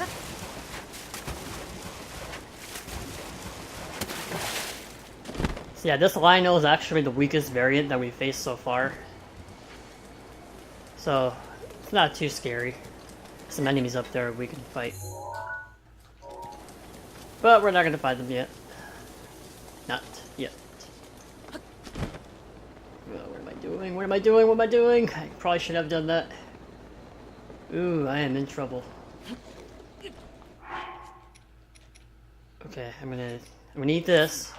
So yeah, this Lynel is actually the weakest variant that we've faced so far. So, it's not too scary. Some enemies up there we can fight. But we're not going to fight them yet. Not yet. Oh, what am I doing? What am I doing? What am I doing? I probably should have done that. Ooh, I am in trouble. Okay, I'm gonna eat this.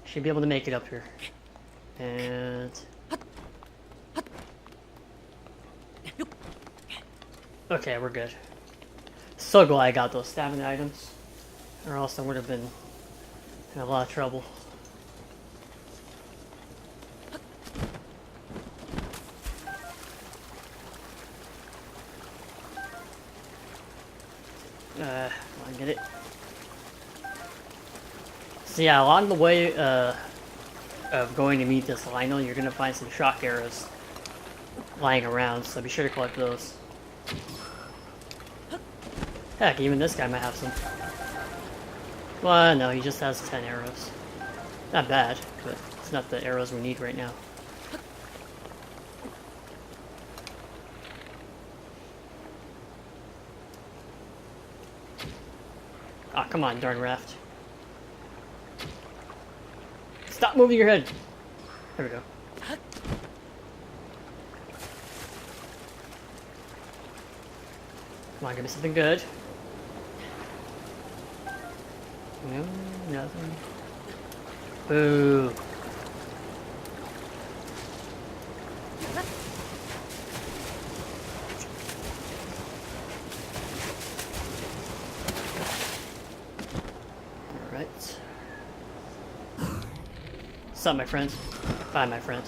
Should be able to make it up here. And okay, we're good. So glad I got those stamina items, or else I would have been in a lot of trouble. Come on, get it. So yeah, along the way of going to meet this Lynel, you're gonna find some shock arrows lying around, so be sure to collect those. Heck, even this guy might have some. Well, no, he just has 10 arrows. Not bad, but it's not the arrows we need right now. Ah, come on, darn raft. Stop moving your head! There we go. Come on, give me something good. No, nothing. Boo. Alright. What's up, my friend? Bye, my friend.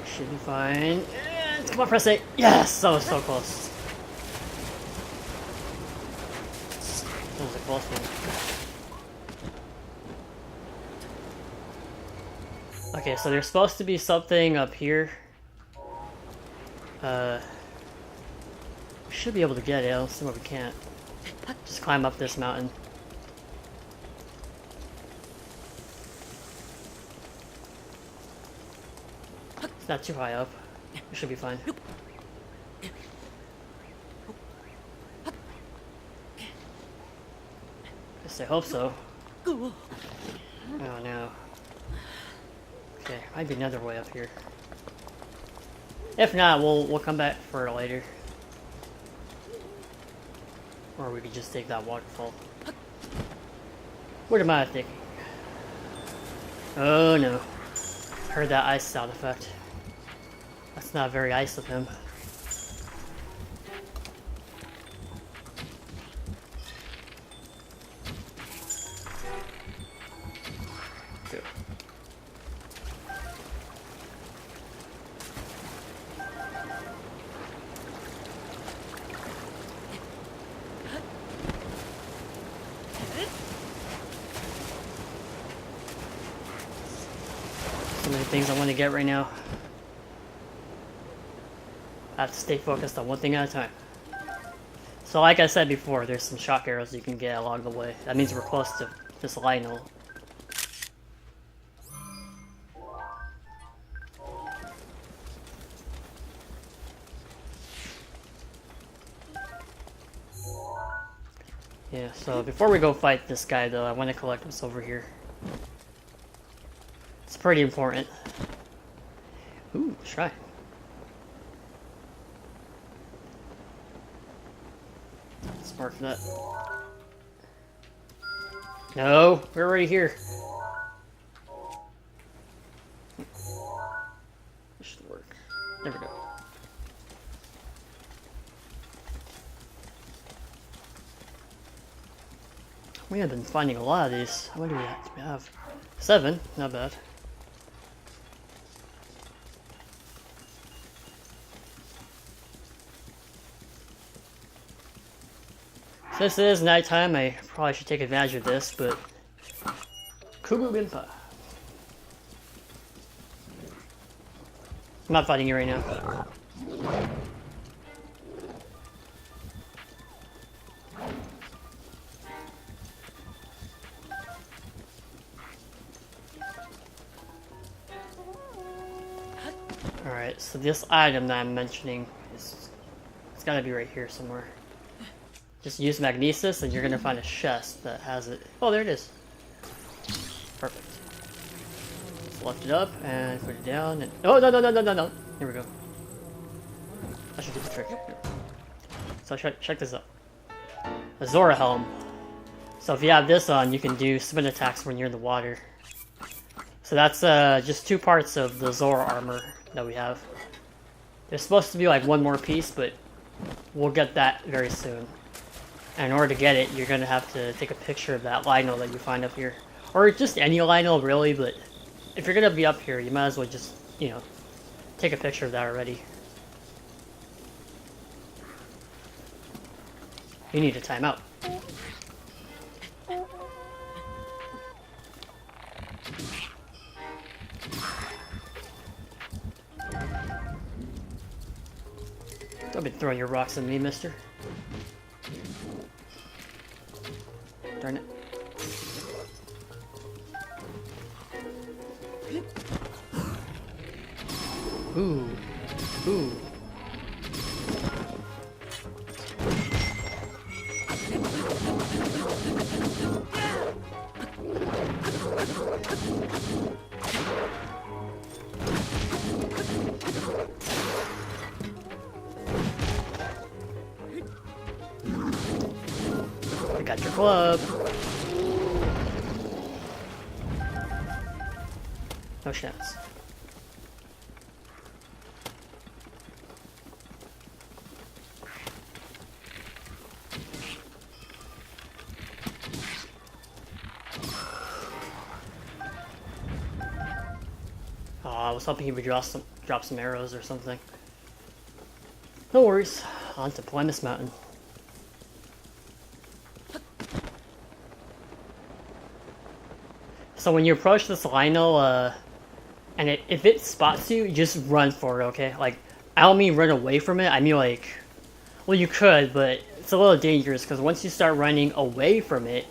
Should be fine. And come on, press A. Yes! That was so close. That was a close one. Okay, so there's supposed to be something up here. We should be able to get it. I don't see why we can't. Just climb up this mountain. It's not too high up. We should be fine. I hope so. Oh no. Okay, might be another way up here. If not, we'll come back for it later. Or we could just take that waterfall. What am I thinking? Oh no. Heard that ice sound effect. That's not very ice of him. Good. So many things I want to get right now. I have to stay focused on one thing at a time. So like I said before, there's some shock arrows you can get along the way. That means we're close to this Lynel. Yeah, so before we go fight this guy though, I want to collect what's over here. It's pretty important. Ooh, shrine. Smart for that. No, we're already here. This should work. There we go. We have been finding a lot of these. How many do we have? 7, not bad. Since it is nighttime, I probably should take advantage of this, but Kubu Bimpa. I'm not fighting you right now. Alright, so this item that I'm mentioning is it's gotta be right here somewhere. Just use magnesis and you're gonna find a chest that has it. Oh, there it is. Perfect. Just lift it up and put it down and oh no. Here we go. That should do the trick. Here. So check this out. A Zora Helm. So if you have this on, you can do spin attacks when you're in the water. So that's just 2 parts of the Zora armor that we have. There's supposed to be like 1 more piece, but we'll get that very soon. And in order to get it, you're going to have to take a picture of that Lynel that you find up here. Or just any Lynel, really, but if you're going to be up here, you might as well just, you know, take a picture of that already. You need a timeout. Don't be throwing your rocks at me, mister. Darn it. Ooh. Ooh. I got your club. No chance. Oh, I was hoping he would drop some arrows or something. No worries. On to Plummet Mountain. So when you approach this Lynel, and if it spots you, just run for it, okay? Like, I don't mean run away from it, I mean like, well you could, but it's a little dangerous, because once you start running away from it,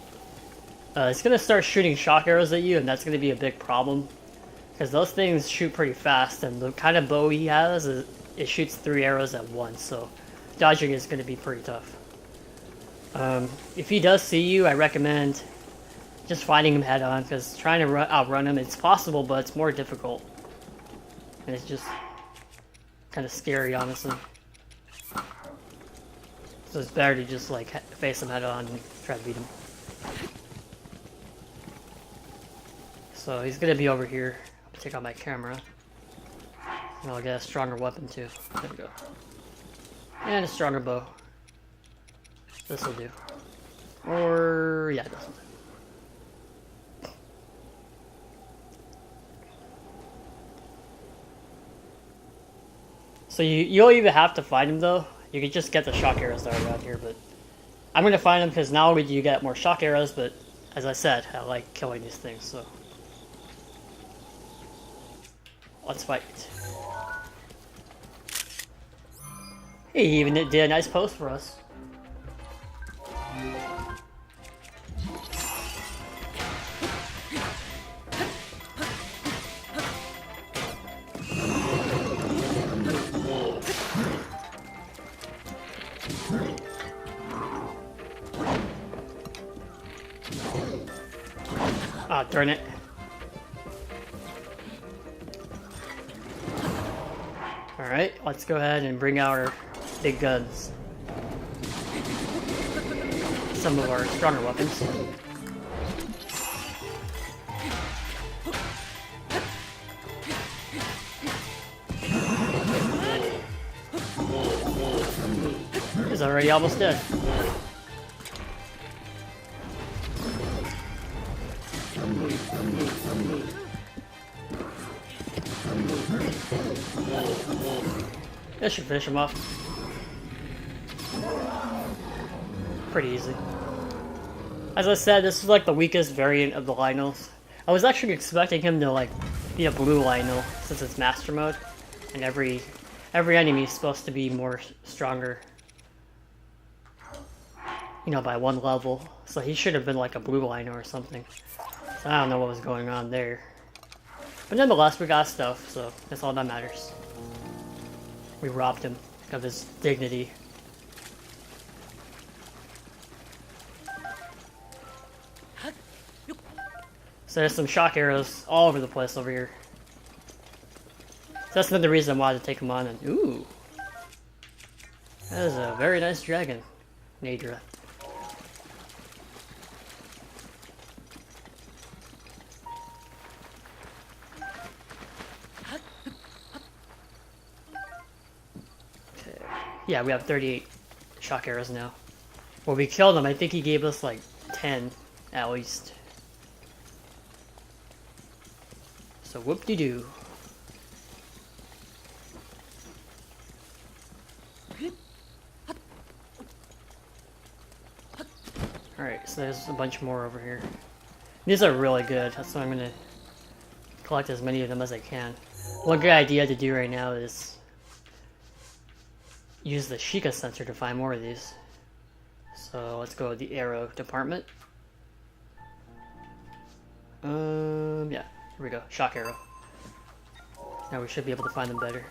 it's going to start shooting shock arrows at you, and that's going to be a big problem. Because those things shoot pretty fast, and the kind of bow he has, it shoots 3 arrows at once, so dodging is going to be pretty tough. If he does see you, I recommend just fighting him head on, because trying to outrun him, it's possible, but it's more difficult. And it's just kind of scary, honestly. So it's better to just like face him head on and try to beat him. So he's gonna be over here. I'll take out my camera. And I'll get a stronger weapon too. There we go. And a stronger bow. This'll do. Or yeah, it doesn't. So you don't even have to fight him though. You can just get the shock arrows that are around here, but I'm gonna find them because not only do you get more shock arrows, but as I said, I like killing these things, so let's fight. He even did a nice post for us. Ah, darn it. Alright, let's go ahead and bring out our big guns. Some of our stronger weapons. He's already almost dead. That should finish him off. Pretty easy. As I said, this is like the weakest variant of the Lynels. I was actually expecting him to like be a blue Lynel since it's master mode, and every enemy is supposed to be more stronger. You know, by one level. So he should have been like a blue Lynel or something. So I don't know what was going on there. But nonetheless, we got stuff, so that's all that matters. We robbed him of his dignity. So there's some shock arrows all over the place over here. So that's another reason I wanted to take him on. And ooh, that is a very nice dragon, Nadra. Yeah, we have 38 shock arrows now. Well, we killed him. I think he gave us like 10 at least. So whoop-de-doo. Alright, so there's a bunch more over here. These are really good. That's why I'm going to collect as many of them as I can. One good idea to do right now is use the Sheikah sensor to find more of these. So let's go to the arrow department. Yeah, here we go. Shock arrow. Now we should be able to find them better.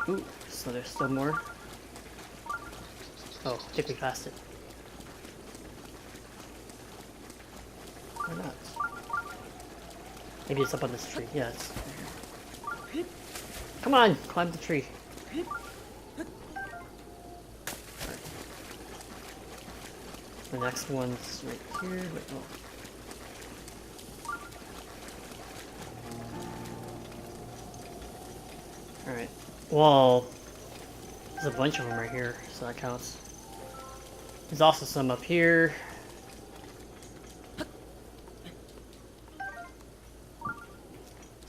Ooh, so there's still more. Oh, I think we passed it. Or not. Maybe it's up on this tree. Yeah, it's... Come on! Climb the tree. Right. The next one's right here. Wait, oh. Alright. Well, there's a bunch of them right here, so that counts. There's also some up here.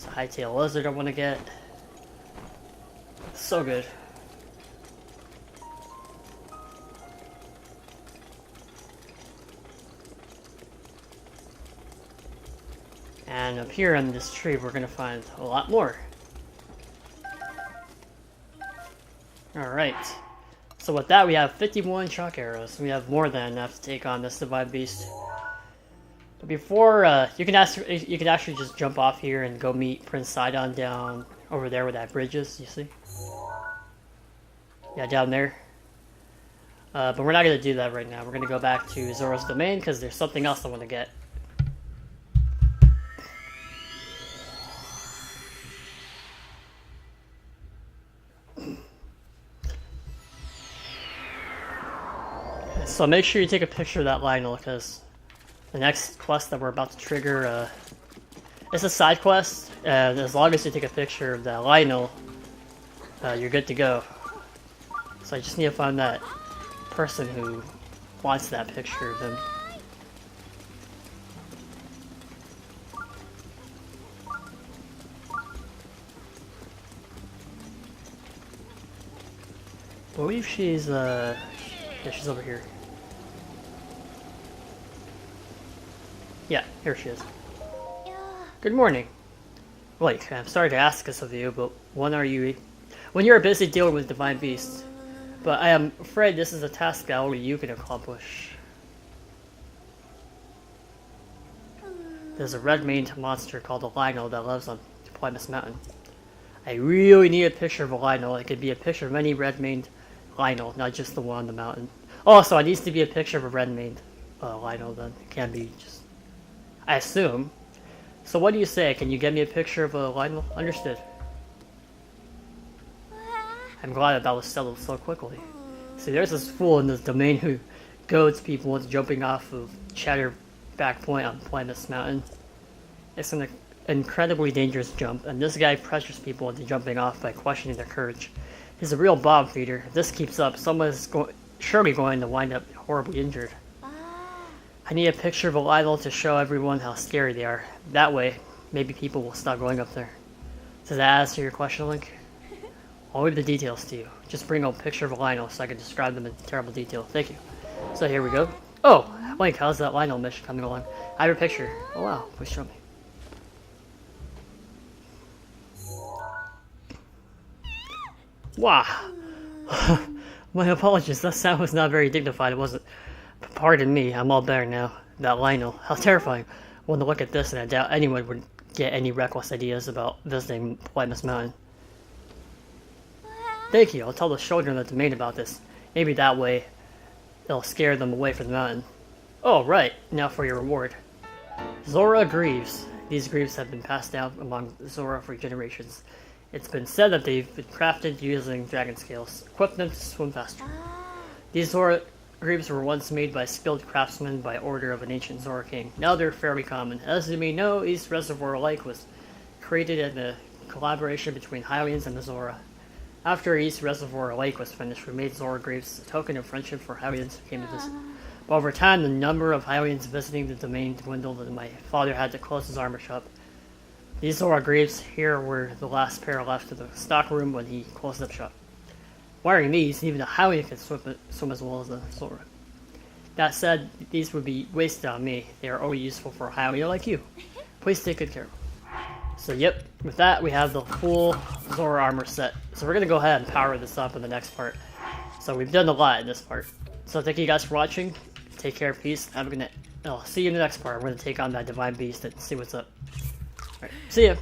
High-tail lizard I want to get. So good. And up here on this tree we're going to find a lot more. Alright. So with that we have 51 shock arrows. We have more than enough to take on this divine beast. But before, you can actually just jump off here and go meet Prince Sidon down over there where that bridge is, you see? Yeah, down there. But we're not going to do that right now. We're going to go back to Zora's domain because there's something else I want to get. So make sure you take a picture of that Lynel because the next quest that we're about to trigger, it's a side quest, and as long as you take a picture of that Lynel, you're good to go. So I just need to find that person who wants that picture of him. I believe she's, yeah, she's over here. Yeah, here she is. Good morning. Wait, I'm sorry to ask this of you, but when you are busy dealing with divine beasts, but I am afraid this is a task that only you can accomplish. There's a red-maned monster called a Lynel that lives on Plummet Mountain. I really need a picture of a Lynel. It could be a picture of any red-maned Lynel, not just the one on the mountain. Also, it needs to be a picture of a red-maned Lynel then. It can't be just... I assume. So what do you say? Can you get me a picture of a Lynel? Understood. I'm glad that was settled so quickly. See, there's this fool in this domain who goads people into jumping off of Chatterback Point on Plymouth Mountain. It's an incredibly dangerous jump, and this guy pressures people into jumping off by questioning their courage. He's a real bomb feeder. If this keeps up, someone is surely going to wind up horribly injured. I need a picture of a Lynel to show everyone how scary they are. That way, maybe people will stop going up there. Does that answer your question, Link? I'll leave the details to you. Just bring a picture of a Lynel so I can describe them in terrible detail. Thank you. So here we go. Oh, Link, how's that Lynel mission coming along? I have a picture. Oh wow, please show me. Wow. My apologies, that sound was not very dignified, it wasn't. Pardon me, I'm all better now. That Lynel, how terrifying. I want to look at this and I doubt anyone would get any reckless ideas about visiting Plymouth Mountain. Thank you, I'll tell the children of the domain about this. Maybe that way it'll scare them away from the mountain. Oh, right, now for your reward. Zora Greaves. These greaves have been passed down among Zora for generations. It's been said that they've been crafted using dragon scales, equip them to swim faster. These Zora greaves were once made by skilled craftsmen by order of an ancient Zora king. Now they're fairly common. As you may know, East Reservoir Lake was created in a collaboration between Hylians and the Zora. After East Reservoir Lake was finished, we made Zora greaves a token of friendship for Hylians who came to visit. But over time, the number of Hylians visiting the domain dwindled and my father had to close his armor shop. These Zora greaves here were the last pair left of the stock room when he closed up shop. Wearing these, even a Hylian could swim as well as a Zora. That said, these would be wasted on me. They are only useful for a Hylian like you. Please take good care of them. So yep, with that we have the full Zora armor set. So we're going to go ahead and power this up in the next part. So we've done a lot in this part. So thank you guys for watching. Take care, peace, have a good night. I'll see you in the next part. We're going to take on that divine beast and see what's up. Alright, see ya!